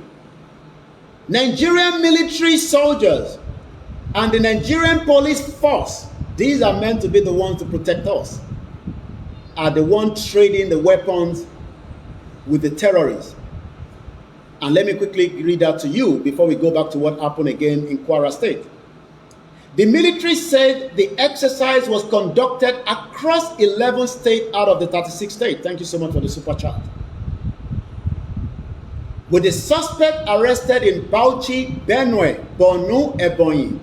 Nigerian military soldiers and the Nigerian police force, these are meant to be the ones to protect us, are the ones trading the weapons with the terrorists. And let me quickly read that to you before we go back to what happened again in Kwara State. The military said the exercise was conducted across 11 states out of the 36 states. Thank you so much for the super chat. with the suspect arrested in Bauchi, Benue, Borno, Ebonyi,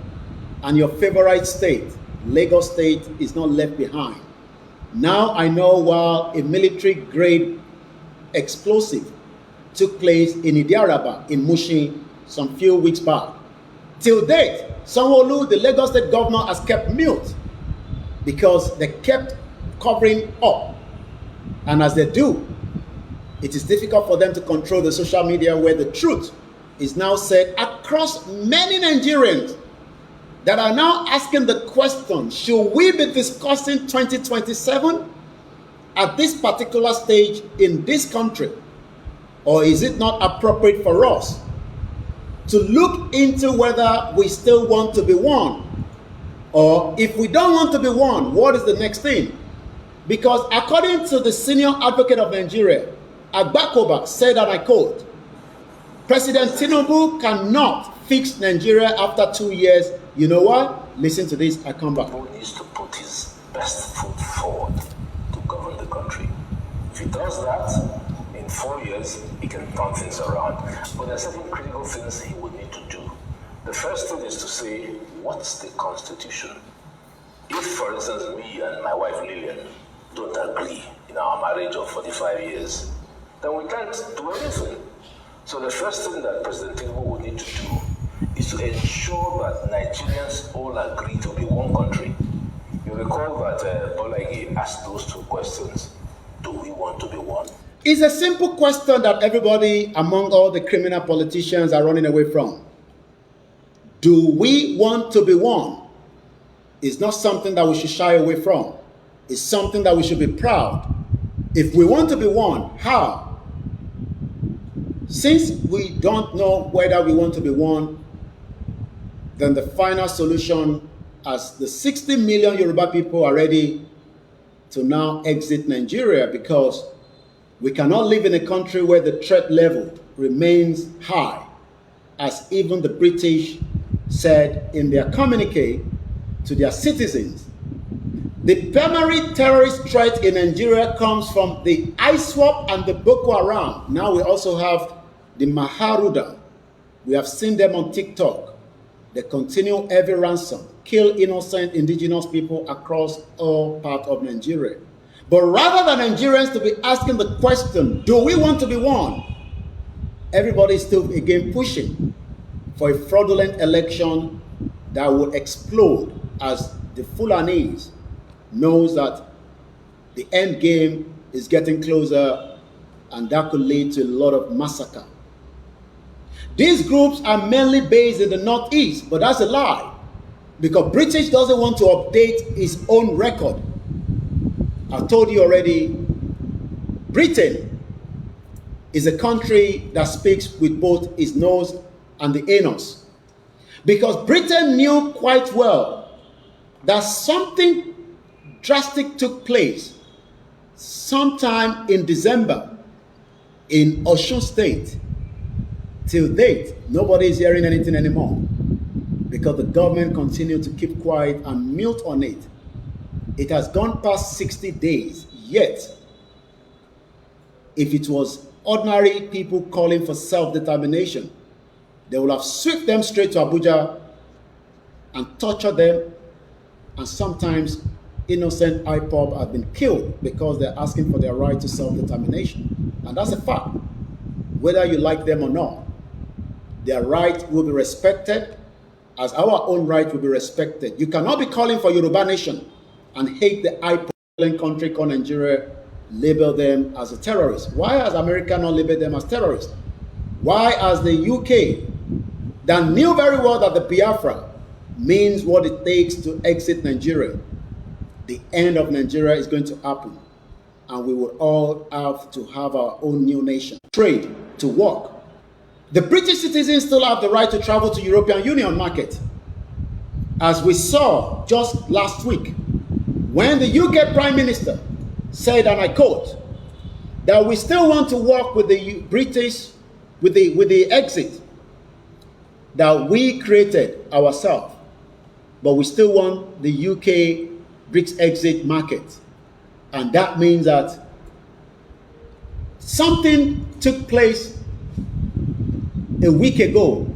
and your favorite state, Lagos State, is not left behind. Now I know while a military-grade explosive took place in Idiaraba in Mushin some few weeks back. Till date, Sanwo-Olu, the Lagos State governor, has kept mute because they kept covering up. And as they do, it is difficult for them to control the social media where the truth is now said across many Nigerians that are now asking the question, should we be discussing 2027 at this particular stage in this country? Or is it not appropriate for us to look into whether we still want to be one? Or if we don't want to be one, what is the next thing? Because according to the senior advocate of Nigeria, Agbakoba, said, and I quote, President Tinubu cannot fix Nigeria after 2 years. You know what? Listen to this, I come back. Tinubu needs to put his best foot forward to govern the country. If he does that, in 4 years, he can turn things around. But there are certain critical things he would need to do. The first thing is to say, what's the constitution? If, for instance, me and my wife Lillian don't agree in our marriage of 45 years, then we can't do anything. So the first thing that President Tinubu would need to do is to ensure that Nigerians all agree to be one country. You recall that Olayomiki asked those two questions. Do we want to be one? It's a simple question that everybody among all the criminal politicians are running away from. Do we want to be one? It's not something that we should shy away from. It's something that we should be proud. If we want to be one, how? Since we don't know whether we want to be one, then the final solution, as the 60 million Yoruba people are ready to now exit Nigeria, because we cannot live in a country where the threat level remains high, as even the British said in their communique to their citizens. The primary terrorist threat in Nigeria comes from the ISWAP and the Boko Haram. Now we also have the Maharuda. We have seen them on TikTok. They continue heavy ransom, kill innocent indigenous people across all parts of Nigeria. But rather than Nigerians to be asking the question, do we want to be one? Everybody is still again pushing for a fraudulent election that will explode, as the Fulanese knows that the end game is getting closer, and that could lead to a lot of massacre. These groups are mainly based in the Northeast, but that's a lie, because British doesn't want to update its own record. I told you already, Britain is a country that speaks with both its nose and the anus, because Britain knew quite well that something drastic took place sometime in December in Osun State. Till date, nobody is hearing anything anymore, because the government continued to keep quiet and mute on it. It has gone past 60 days, yet if it was ordinary people calling for self-determination, they will have swept them straight to Abuja and tortured them, and sometimes innocent IPOB have been killed because they're asking for their right to self-determination. And that's a fact, whether you like them or not. Their right will be respected, as our own right will be respected. You cannot be calling for Yoruba nation and hate the IPOB country called Nigeria, label them as a terrorist. Why has America not labeled them as terrorists? Why has the UK, that knew very well that the Biafra means what it takes to exit Nigeria, the end of Nigeria is going to happen, and we will all have to have our own new nation, trade, to work. The British citizens still have the right to travel to European Union market, as we saw just last week, when the UK Prime Minister said, and I quote, that we still want to work with the British, with the exit that we created ourselves, but we still want the UK BRICS exit market. And that means that something took place a week ago,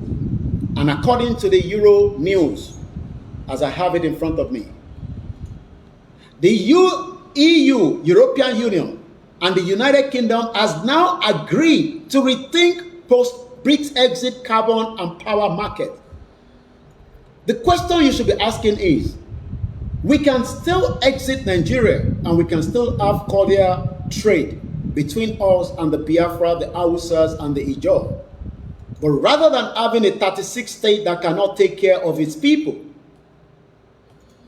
and according to the Euro News, as I have it in front of me, the EU, European Union, and the United Kingdom has now agreed to rethink post-BRICS exit carbon and power market. The question you should be asking is, we can still exit Nigeria and we can still have cordial trade between us and the Biafra, the Hausas, and the Ijaw. But rather than having a 36 state that cannot take care of its people,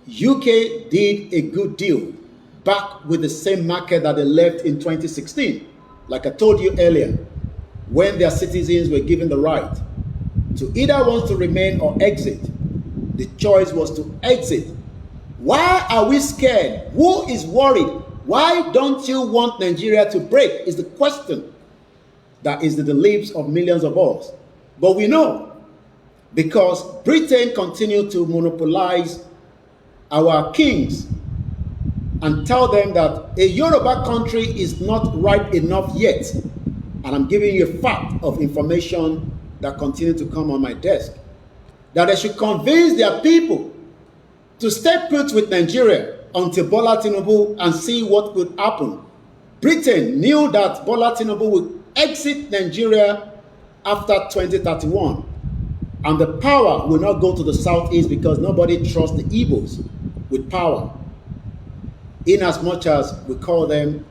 UK did a good deal back with the same market that they left in 2016. Like I told you earlier, when their citizens were given the right to either want to remain or exit, the choice was to exit. Why are we scared? Who is worried? Why don't you want Nigeria to break? Is the question that is in the lips of millions of us. But we know, because Britain continued to monopolize our kings and tell them that a Yoruba country is not ripe enough yet. And I'm giving you a fact of information that continue to come on my desk, that they should convince their people to stay put with Nigeria until Bola Tinubu and see what would happen. Britain knew that Bola Tinubu would exit Nigeria after 2031, and the power will not go to the southeast because nobody trusts the Igbos with power, in as much as we call them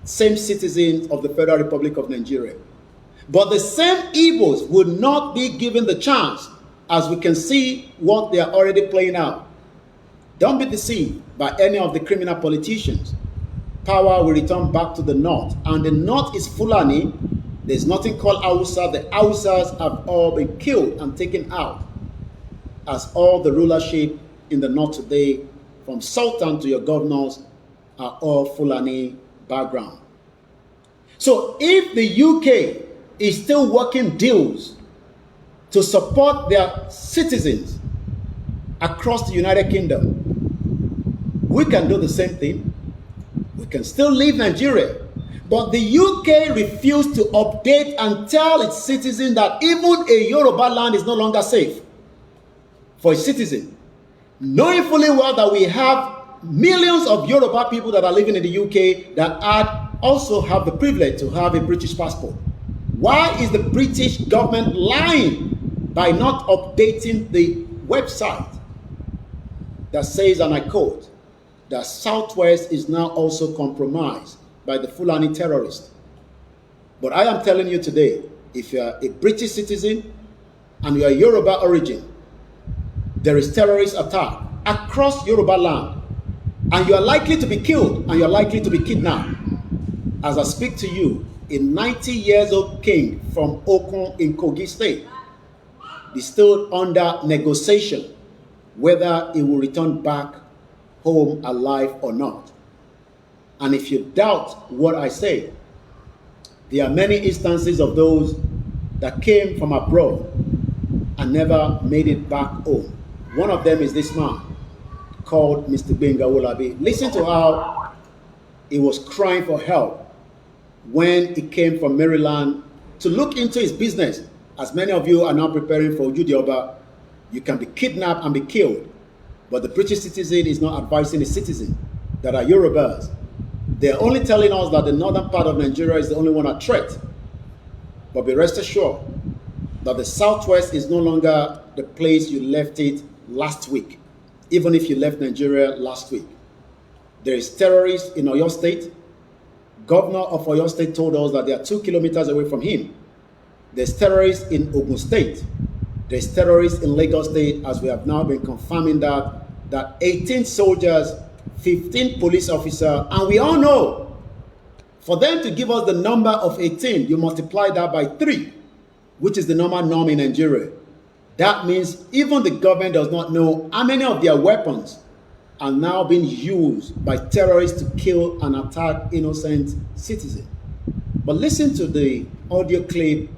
same citizens of the Federal Republic of Nigeria. But the same Igbos would not be given the chance, as we can see what they are already playing out. Don't be deceived by any of the criminal politicians. Power will return back to the north, and the north is Fulani. There's nothing called Hausa. The Hausas have all been killed and taken out, as all the rulership in the north today, from Sultan to your governors, are all Fulani background. So if the UK is still working deals to support their citizens across the United Kingdom, we can do the same thing. We can still leave Nigeria. But the UK refused to update and tell its citizens that even a Yoruba land is no longer safe for its citizens, knowing fully well that we have millions of Yoruba people that are living in the UK that also have the privilege to have a British passport. Why is the British government lying by not updating the website that says, and I quote, that Southwest is now also compromised by the Fulani terrorists? But I am telling you today, if you are a British citizen and you are Yoruba origin, there is terrorist attack across Yoruba land, and you are likely to be killed and you are likely to be kidnapped. As I speak to you, a 90-year-old king from Okun in Kogi State is still under negotiation whether he will return back home alive or not. And if you doubt what I say, there are many instances of those that came from abroad and never made it back home. One of them is this man called Mr. Gbenga Olabi. Listen to how he was crying for help when he came from Maryland to look into his business. As many of you are now preparing for Ojúde-Ọba, you can be kidnapped and be killed. But the British citizen is not advising the citizens that are Yorubas. They're only telling us that the northern part of Nigeria is the only one at threat. But be rest assured that the Southwest is no longer the place you left it last week, even if you left Nigeria last week. There is terrorists in Oyo State. Governor of Oyo State told us that they are 2 kilometers away from him. There's terrorists in Ogun State. There's terrorists in Lagos State, as we have now been confirming that 18 soldiers, 15 police officers, and we all know, for them to give us the number of 18, you multiply that by 3, which is the normal norm in Nigeria. That means even the government does not know how many of their weapons are now being used by terrorists to kill and attack innocent citizens. But listen to the audio clip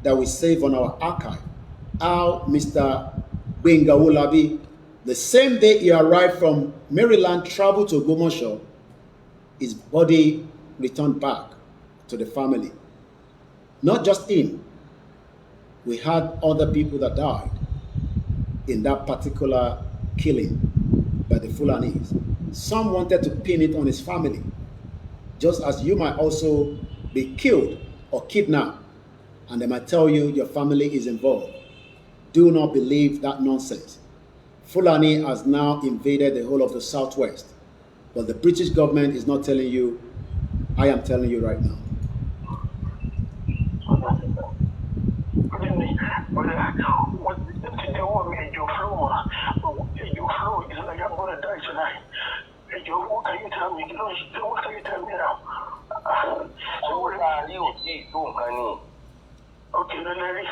that we save on our archive, how Mr. Gbenga Olabi, the same day he arrived from Maryland, traveled to Ogbomoso, his body returned back to the family. Not just him. We had other people that died in that particular killing by the Fulanis. Some wanted to pin it on his family, just as you might also be killed or kidnapped, and they might tell you your family is involved. Do not believe that nonsense. Fulani has now invaded the whole of the Southwest, but the British government is not telling you. I am telling you right now. What can you tell me? What can you tell me now? Okay, then Larry.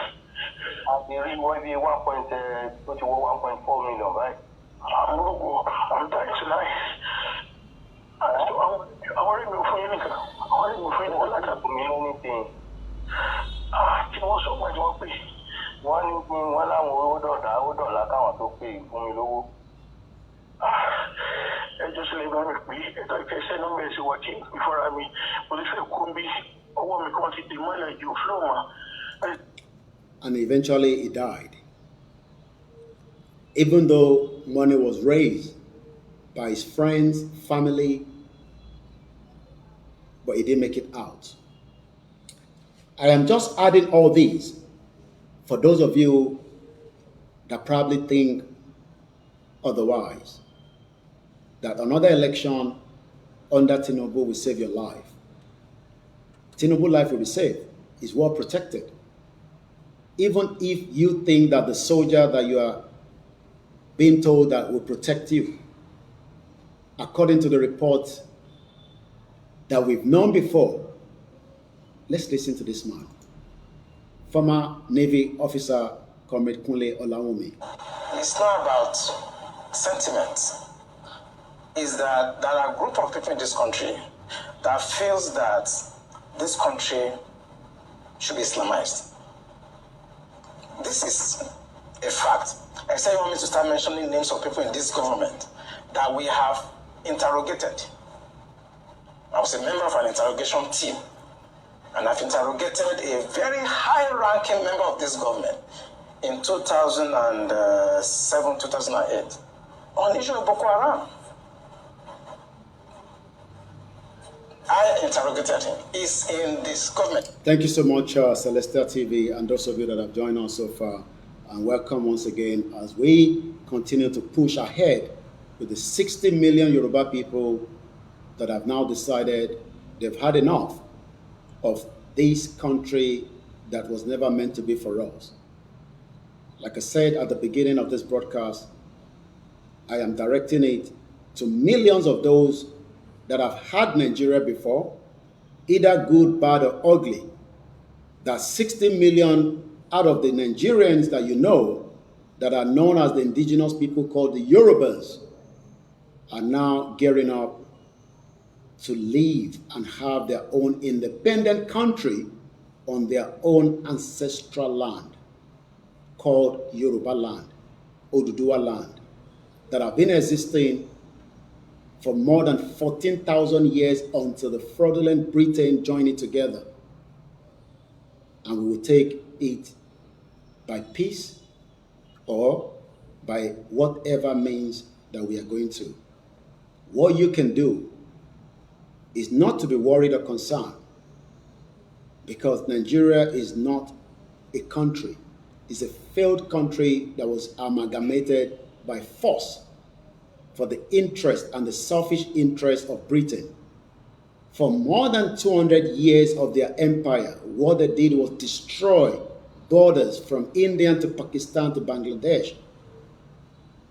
I've been reading 1.4 million, right? I'm dying tonight. I want to move for anything. I want to move for anything. Kí wọ́n sọ pé wọ́n pè. Wọ́n ní pé wọ́n láwọn owó dọ̀là káwọn tó pè fún mi lówó. Ẹjọ́ sílẹ̀ bá mi pè é ètò ìfẹsẹ̀ nọ́mbà ẹ̀sìn wà kí ìfọ́ra mi. Mo ti fẹ́ kú bí ọwọ́ mi kọ́ ti dè mọ́lẹ̀ ju fúlọ́ọ̀mà. And eventually he died. Even though money was raised by his friends, family, but he didn't make it out. I am just adding all these for those of you that probably think otherwise, that another election under Tinubu will save your life. Tinubu's life will be saved. He's well protected. Even if you think that the soldier that you are being told that will protect you, according to the report that we've known before, let's listen to this man. Former Navy officer, Comrade Olayomi. It's not about sentiment. It's that there are a group of people in this country that feels that this country should be Islamized. This is a fact. I say you want me to start mentioning names of people in this government that we have interrogated. I was a member of an interrogation team, and I've interrogated a very high-ranking member of this government in 2007, 2008 on the issue of Boko Haram. I interrogated him. He's in this government. Thank you so much, Celestial TV, and those of you that have joined us so far. And welcome once again as we continue to push ahead with the 60 million Yoruba people that have now decided they've had enough of this country that was never meant to be for us. Like I said at the beginning of this broadcast, I am directing it to millions of those that have had Nigeria before, either good, bad, or ugly. That 60 million out of the Nigerians that you know that are known as the indigenous people called the Yorubas are now gearing up to live and have their own independent country on their own ancestral land called Yoruba land, Oduduwa land, that have been existing for more than 14,000 years until the fraudulent Britain joined it together. And we will take it by peace or by whatever means that we are going to. What you can do is not to be worried or concerned, because Nigeria is not a country. It's a failed country that was amalgamated by force for the interest and the selfish interest of Britain. For more than 200 years of their empire, what they did was destroy borders from India to Pakistan to Bangladesh,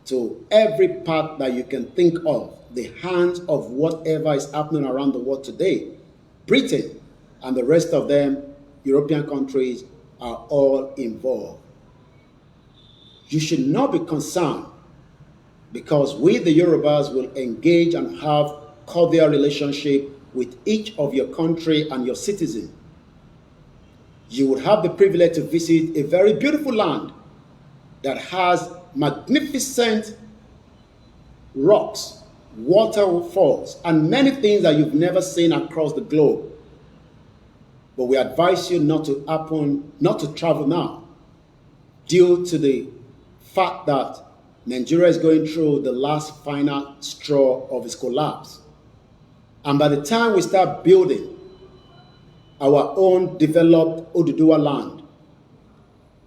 to every part that you can think of, the hands of whatever is happening around the world today. Britain and the rest of them, European countries, are all involved. You should not be concerned, because we, the Yorubas, will engage and have cordial relationship with each of your country and your citizen. You would have the privilege to visit a very beautiful land that has magnificent rocks, waterfalls, and many things that you've never seen across the globe. But we advise you not to travel now, due to the fact that Nigeria is going through the last final straw of its collapse. And by the time we start building our own developed Oduduwa land,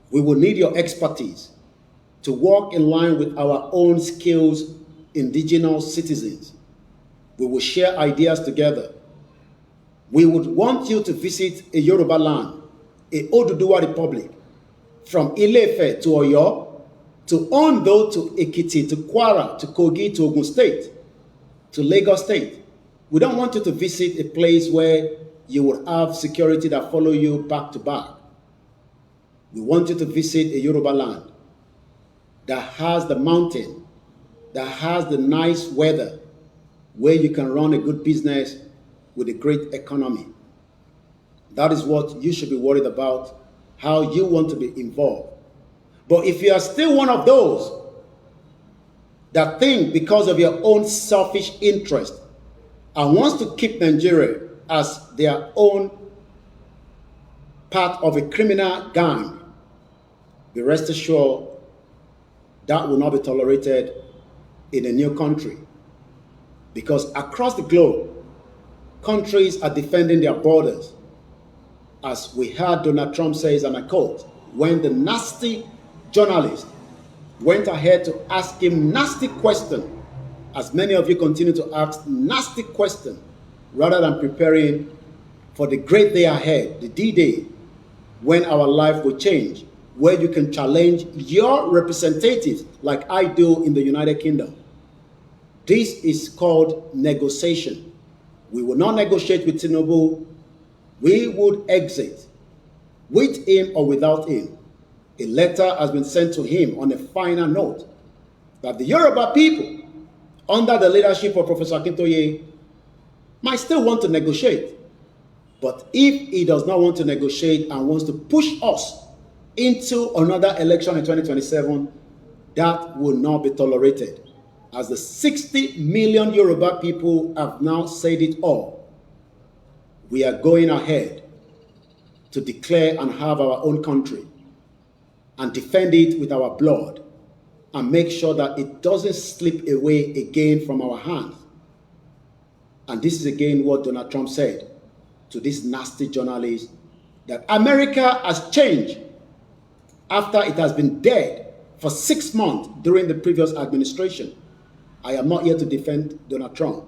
we will need your expertise to work in line with our own skills, indigenous citizens. We will share ideas together. We would want you to visit a Yoruba land, a Oduduwa Republic, from Ile-Ife to Oyo, to Ondo, to Ekiti, to Kwara, to Kogi, to Ogun State, to Lagos State. We don't want you to visit a place where you will have security that follow you back to back. We want you to visit a Yoruba land that has the mountain, that has the nice weather, where you can run a good business with a great economy. That is what you should be worried about, how you want to be involved. But if you are still one of those that think because of your own selfish interest and wants to keep Nigeria as their own part of a criminal gang, be rest assured that will not be tolerated in a new country. Because across the globe, countries are defending their borders. As we heard Donald Trump says, and I quote, when the nasty journalist went ahead to ask him nasty questions, as many of you continue to ask nasty questions, rather than preparing for the great day ahead, the D-Day, when our life will change, where you can challenge your representatives like I do in the United Kingdom. This is called negotiation. We will not negotiate with Tinubu. We would exit with him or without him. A letter has been sent to him on a final note that the Yoruba people, under the leadership of Professor Akintoye, might still want to negotiate. But if he does not want to negotiate and wants to push us into another election in 2027, that will not be tolerated. As the 60 million Yoruba people have now said it all, we are going ahead to declare and have our own country and defend it with our blood and make sure that it doesn't slip away again from our hands. And this is again what Donald Trump said to this nasty journalist, that America has changed after it has been dead for 6 months during the previous administration. I am not here to defend Donald Trump,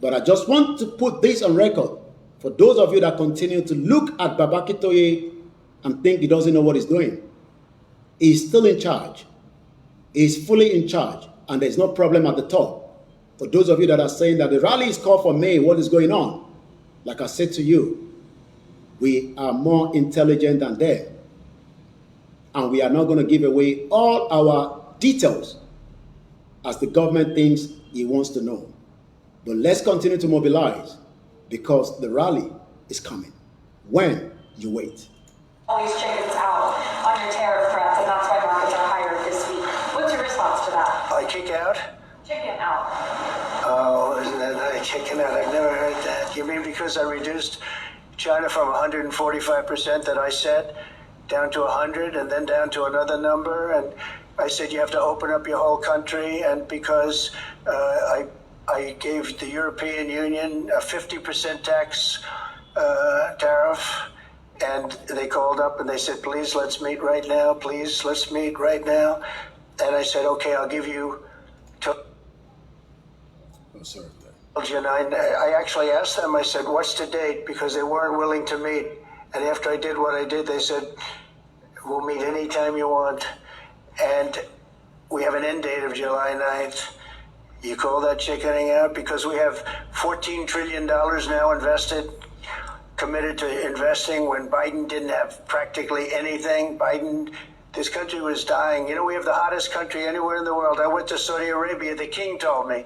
but I just want to put this on record for those of you that continue to look at Baba Akintoye and think he doesn't know what he's doing. He's still in charge. He's fully in charge, and there's no problem at the top. For those of you that are saying that the rally is called for May, what is going on? Like I said to you, we are more intelligent than them, and we are not going to give away all our details as the government thinks he wants to know. But let's continue to mobilize, because the rally is coming. When? You wait. All these chickens out on your tariff threats, and that's why markets are higher this week. What's your response to that? I kick out? Chicken out. Oh, isn't that I chicken out? I've never heard that. You mean because I reduced China from 145% that I said down to 100 and then down to another number, and I said you have to open up your whole country, and because I gave the European Union a 50% tax tariff, and they called up and they said, please, let's meet right now. Please, let's meet right now. And I said, okay, I'll give you. Sorry. And I actually asked them, I said, what's the date? Because they weren't willing to meet. And after I did what I did, they said, we'll meet anytime you want. And we have an end date of July 9th. You call that chickening out? Because we have $14 trillion now invested, committed to investing when Biden didn't have practically anything. This country was dying. You know, we have the hottest country anywhere in the world. I went to Saudi Arabia. The king told me.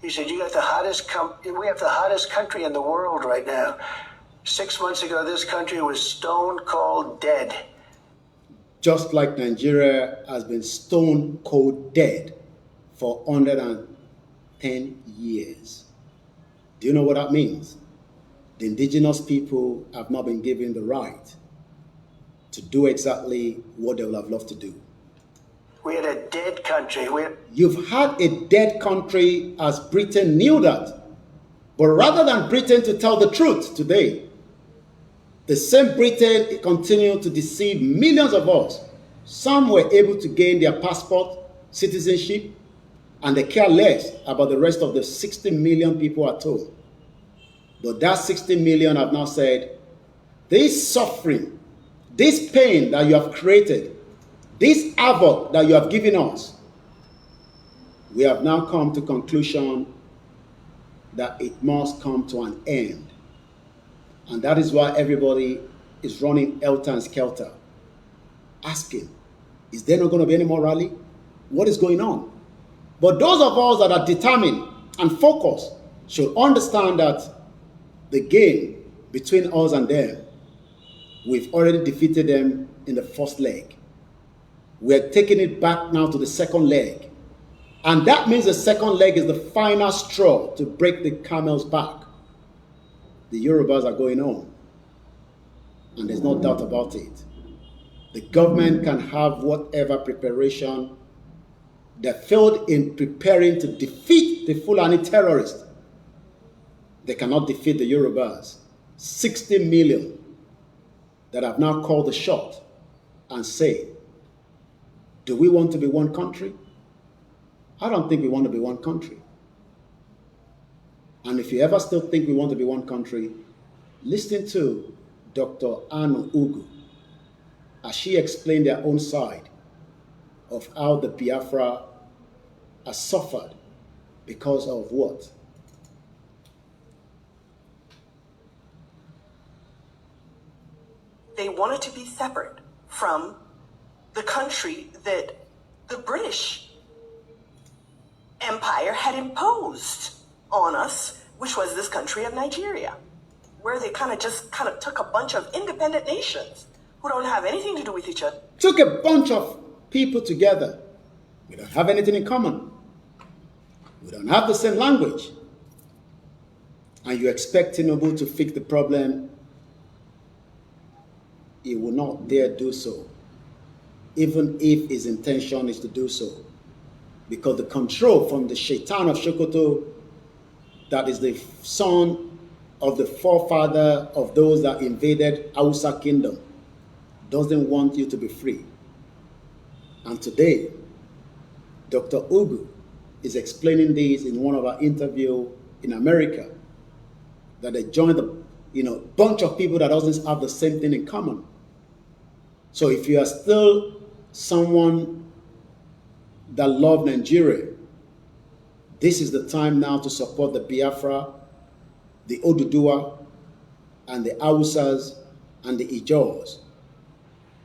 He said, you got the hottest we have the hottest country in the world right now. 6 months ago, this country was stone cold dead. Just like Nigeria has been stone cold dead for 110 years. Do you know what that means? The indigenous people have not been given the right to do exactly what they would have loved to do. We had a dead country. You've had a dead country as Britain knew that. But rather than Britain to tell the truth today, the same Britain continued to deceive millions of us. Some were able to gain their passport, citizenship, and they care less about the rest of the 60 million people at home. But that 60 million have now said, this suffering, this pain that you have created, this havoc that you have given us, we have now come to conclusion that it must come to an end. And that is why everybody is running helter and skelter, asking, is there not going to be any more rally? What is going on? But those of us that are determined and focused should understand that the game between us and them, we've already defeated them in the first leg. We're taking it back now to the second leg. And that means the second leg is the final straw to break the camel's back. The Yorubas are going on. And there's no doubt about it. The government can have whatever preparation they failed in preparing to defeat the Fulani terrorists. They cannot defeat the Yorubas. 60 million that have now called the shot and say, do we want to be one country? I don't think we want to be one country. And if you ever still think we want to be one country, listen to Dr. Anu Ugu as she explained their own side of how the Biafra has suffered because of what? They wanted to be separate from the country that the British Empire had imposed on us, which was this country of Nigeria, where they kind of took a bunch of independent nations who don't have anything to do with each other. Took a bunch of people together. We don't have anything in common. We don't have the same language. And you expect Tinubu to fix the problem. He will not dare do so, even if his intention is to do so. Because the control from the Shaitan of Sokoto, that is the son of the forefather of those that invaded Hausa kingdom, doesn't want you to be free. And today, Dr. Ugu is explaining this in one of our interviews in America, that they joined a bunch of people that doesn't have the same thing in common. So if you are still someone that loves Nigeria, this is the time now to support the Biafra, the Oduduwa, and the Hausas, and the Ijaws.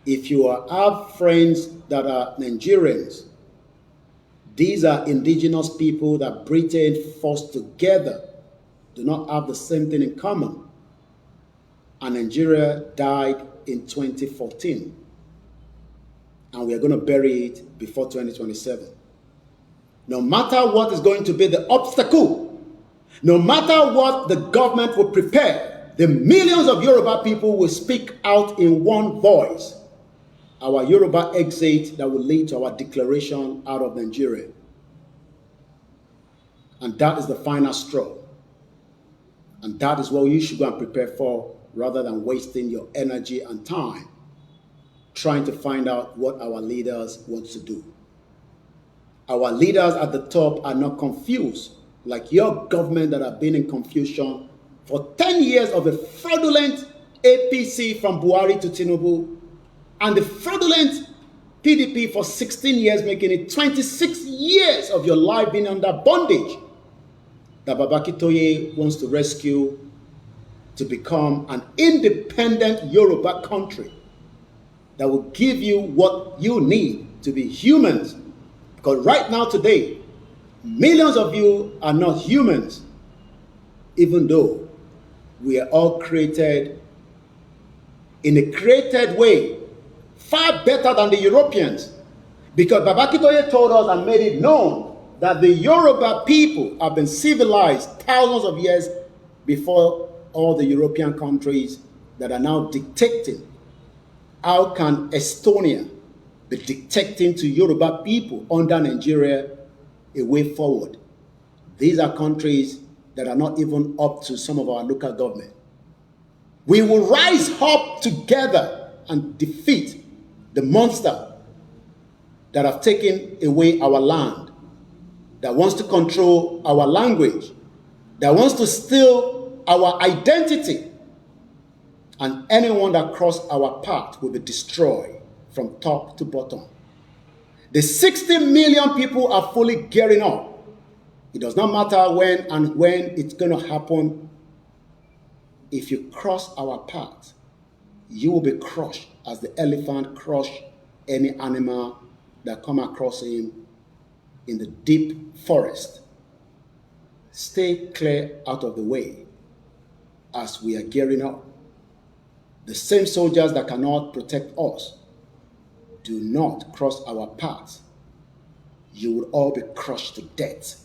If you have friends that are Nigerians, these are indigenous people that Britain forced together, do not have the same thing in common. And Nigeria died in 2014. And we are going to bury it before 2027. No matter what is going to be the obstacle, no matter what the government will prepare, the millions of Yoruba people will speak out in one voice. Our Yoruba exit that will lead to our declaration out of Nigeria. And that is the final straw. And that is what you should go and prepare for, rather than wasting your energy and time trying to find out what our leaders want to do. Our leaders at the top are not confused, like your government that have been in confusion for 10 years of a fraudulent APC from Buhari to Tinubu, and the fraudulent PDP for 16 years, making it 26 years of your life being under bondage, that Babaki Toye wants to rescue to become an independent Yoruba country that will give you what you need to be humans. Because right now, today, millions of you are not humans, even though we are all created in a created way, far better than the Europeans. Because Babaki Toye told us and made it known that the Yoruba people have been civilized thousands of years before all the European countries that are now dictating How can Estonia be dictating to Yoruba people under Nigeria a way forward? These are countries that are not even up to some of our local government. We will rise up together and defeat the monster that have taken away our land, that wants to control our language, that wants to steal our identity. And anyone that crosses our path will be destroyed from top to bottom. The 60 million people are fully gearing up. It does not matter when it's going to happen. If you cross our path, you will be crushed as the elephant crushed any animal that come across him in the deep forest. Stay clear out of the way as we are gearing up. The same soldiers that cannot protect us, do not cross our path. You will all be crushed to death,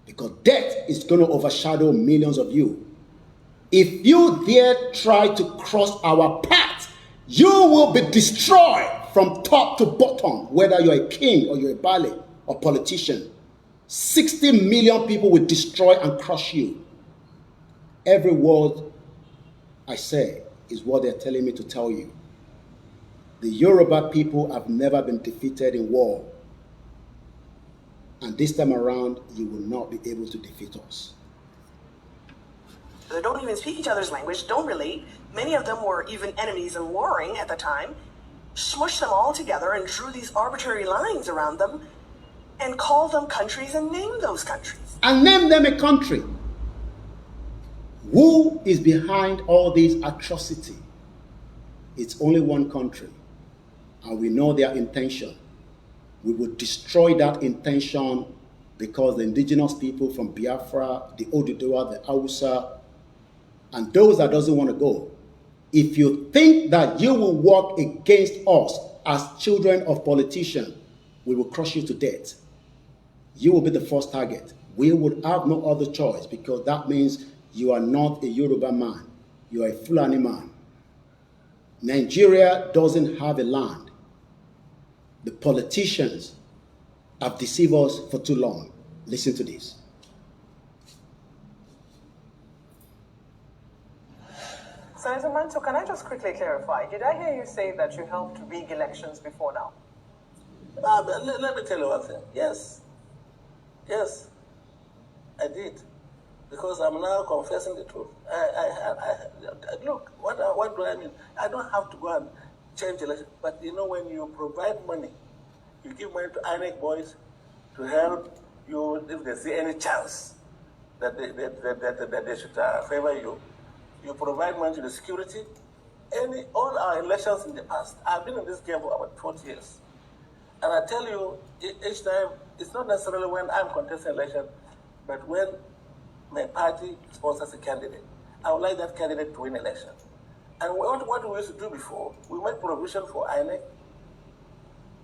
because death is going to overshadow millions of you. If you dare try to cross our path, you will be destroyed from top to bottom, whether you're a king or you're a baile or politician. 60 million people will destroy and crush you. Every word I say is what they're telling me to tell you. The Yoruba people have never been defeated in war. And this time around, you will not be able to defeat us. They don't even speak each other's language, don't relate. Many of them were even enemies and warring at the time. Smushed them all together and drew these arbitrary lines around them and called them countries and named those countries. And name them a country. Who is behind all this atrocity? It's only one country. And we know their intention. We will destroy that intention because the indigenous people from Biafra, the Oduduwa, the Hausa, and those that doesn't want to go, if you think that you will work against us as children of politicians, we will crush you to death. You will be the first target. We would have no other choice, because that means you are not a Yoruba man. You are a Fulani man. Nigeria doesn't have a land. The politicians have deceived us for too long. Listen to this. Senator Manto, can I just quickly clarify? Did I hear you say that you helped rig elections before now? Let me tell you one thing. Yes. Yes, I did. Because I'm now confessing the truth. Look, what do I mean? I don't have to go and change election. But you know, when you provide money, you give money to INEC boys to help you if they see any chance that they should favor you. You provide money to the security. All our elections in the past, I've been in this game for about 40 years. And I tell you, each time, it's not necessarily when I'm contesting election, but when my party sponsors a candidate. I would like that candidate to win election. And what we used to do before, we make provision for INEC,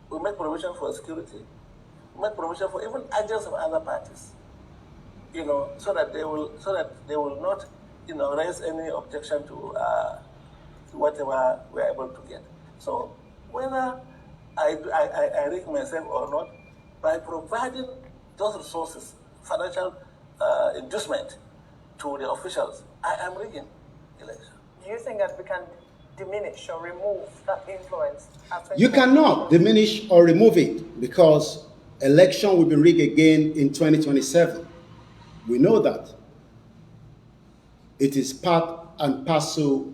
we make provision for security, we make provision for even agents of other parties, you know, so that they will not, you know, raise any objection to whatever we're able to get. So whether I rig myself or not, by providing those resources, financial inducement to the officials, I am rigging election. Do you think that we can diminish or remove that influence after? You cannot diminish or remove it, because election will be rigged again in 2027. We know that. It is part and parcel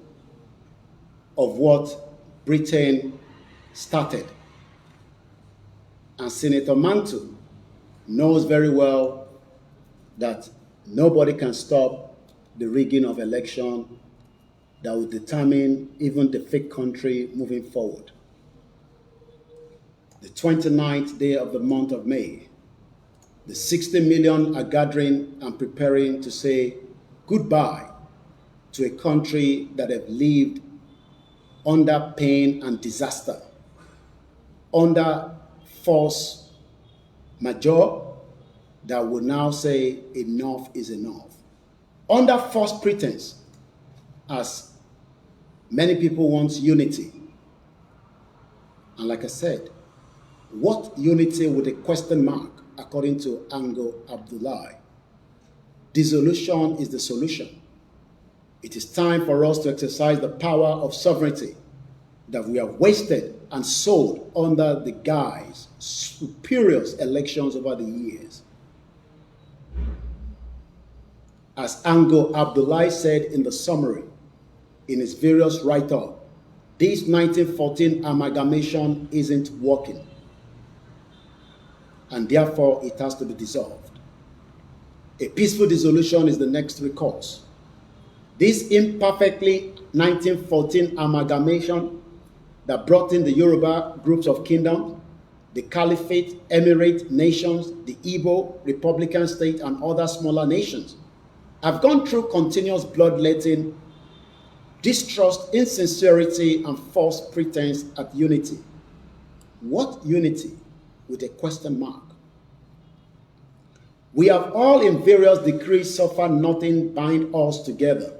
of what Britain started. And Senator Manto knows very well that nobody can stop the rigging of election that will determine even the fake country moving forward. The 29th day of the month of May, the 60 million are gathering and preparing to say goodbye to a country that have lived under pain and disaster, under force majeure that will now say enough is enough, under false pretense, as many people want unity. And like I said, what unity with a question mark, according to Ango Abdullahi? Dissolution is the solution. It is time for us to exercise the power of sovereignty that we have wasted and sold under the guise of spurious elections over the years. As Ango Abdullahi said in the summary, in his various write-up, this 1914 amalgamation isn't working, and therefore it has to be dissolved. A peaceful dissolution is the next recourse. This imperfectly 1914 amalgamation that brought in the Yoruba groups of kingdoms, the Caliphate, Emirate nations, the Igbo, Republican state, and other smaller nations have gone through continuous bloodletting, distrust, insincerity, and false pretense at unity. What unity? With a question mark. We have all in various degrees suffered nothing bind us together.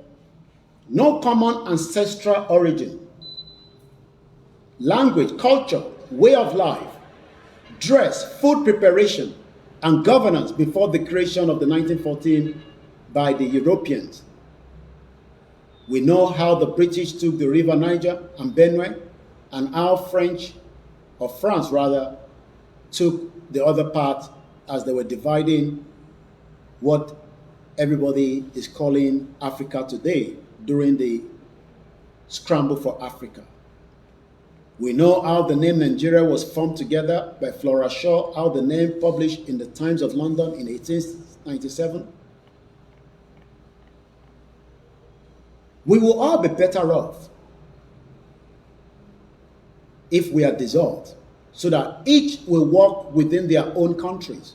No common ancestral origin, language, culture, way of life, dress, food preparation, and governance before the creation of the 1914 by the Europeans. We know how the British took the River Niger and Benue, and how France took the other part as they were dividing what everybody is calling Africa today during the scramble for Africa. We know how the name Nigeria was formed together by Flora Shaw, how the name published in the Times of London in 1897. We will all be better off if we are dissolved, so that each will walk within their own countries,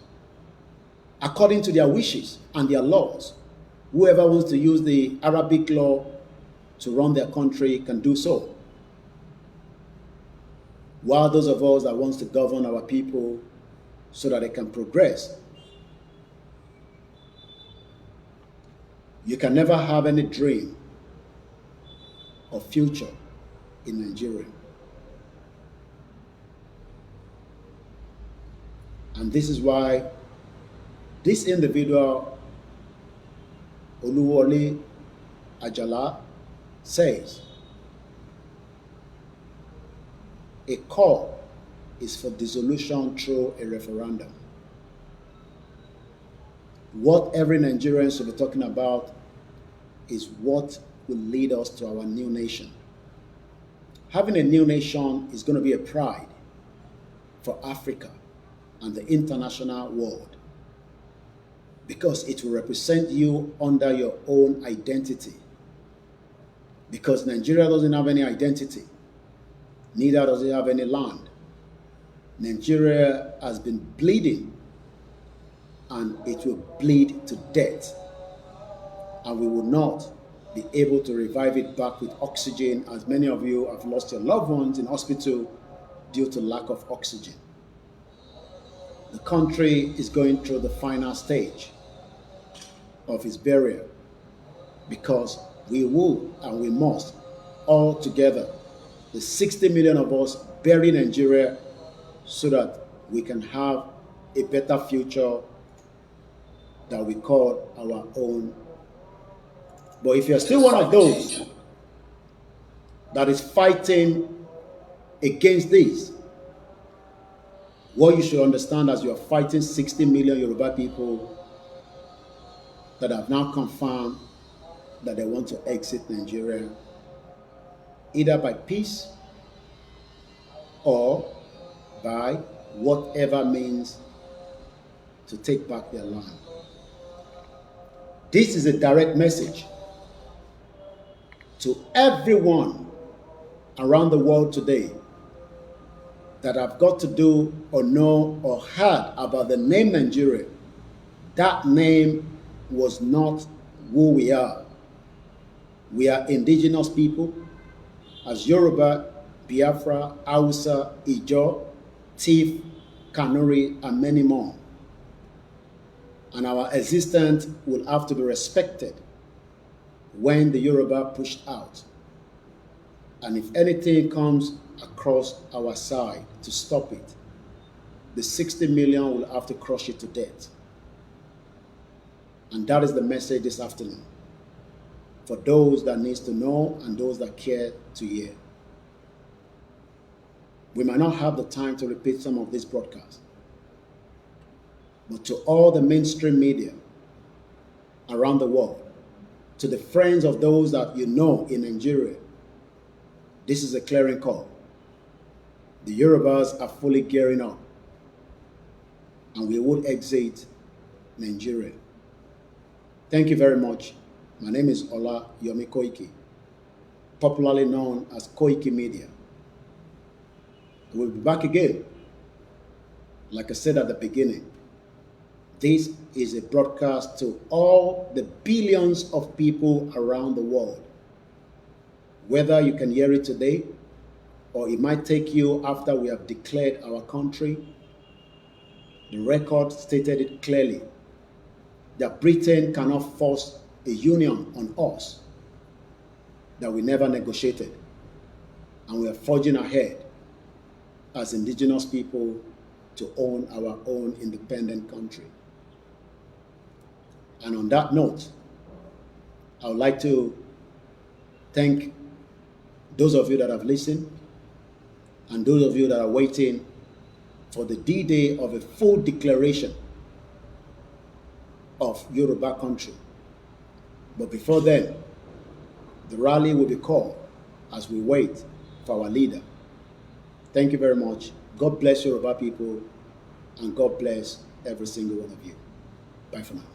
according to their wishes and their laws. Whoever wants to use the Arabic law to run their country can do so. While those of us that wants to govern our people so that they can progress, you can never have any dream of future in Nigeria. And this is why this individual, Oluwole Ajala, says a call is for dissolution through a referendum. What every Nigerian should be talking about is what will lead us to our new nation. Having a new nation is going to be a pride for Africa and the international world, because it will represent you under your own identity. Because Nigeria doesn't have any identity, neither does it have any land. Nigeria has been bleeding, and it will bleed to death, and we will not be able to revive it back with oxygen, as many of you have lost your loved ones in hospital due to lack of oxygen. The country is going through the final stage of its burial, because we will and we must all together, the 60 million of us, bury Nigeria so that we can have a better future that we call our own. But if you're still one of those that is fighting against this, what you should understand as you are fighting 60 million Yoruba people that have now confirmed that they want to exit Nigeria, either by peace or by whatever means to take back their land. This is a direct message to everyone around the world today that have got to do or know or heard about the name Nigeria. That name was not who we are. We are indigenous people, as Yoruba, Biafra, Hausa, Ijo, Tiv, Kanuri, and many more. And our existence will have to be respected when the Yoruba pushed out. And if anything comes across our side to stop it, the 60 million will have to crush it to death. And that is the message this afternoon for those that needs to know and those that care to hear. We might not have the time to repeat some of these broadcasts, but to all the mainstream media around the world, to the friends of those that you know in Nigeria, this is a clearing call. The Yorubas are fully gearing up, and we will exit Nigeria. Thank you very much. My name is OLAYOMI KOIKI, popularly known as Koikimedia. We'll be back again. Like I said at the beginning, this is a broadcast to all the billions of people around the world. Whether you can hear it today, or it might take you after we have declared our country, the record stated it clearly that Britain cannot force a union on us that we never negotiated. And we are forging ahead as indigenous people to own our own independent country. And on that note, I would like to thank those of you that have listened and those of you that are waiting for the D-Day of a full declaration of Yoruba country. But before then, the rally will be called as we wait for our leader. Thank you very much. God bless Yoruba people, and God bless every single one of you. Bye for now.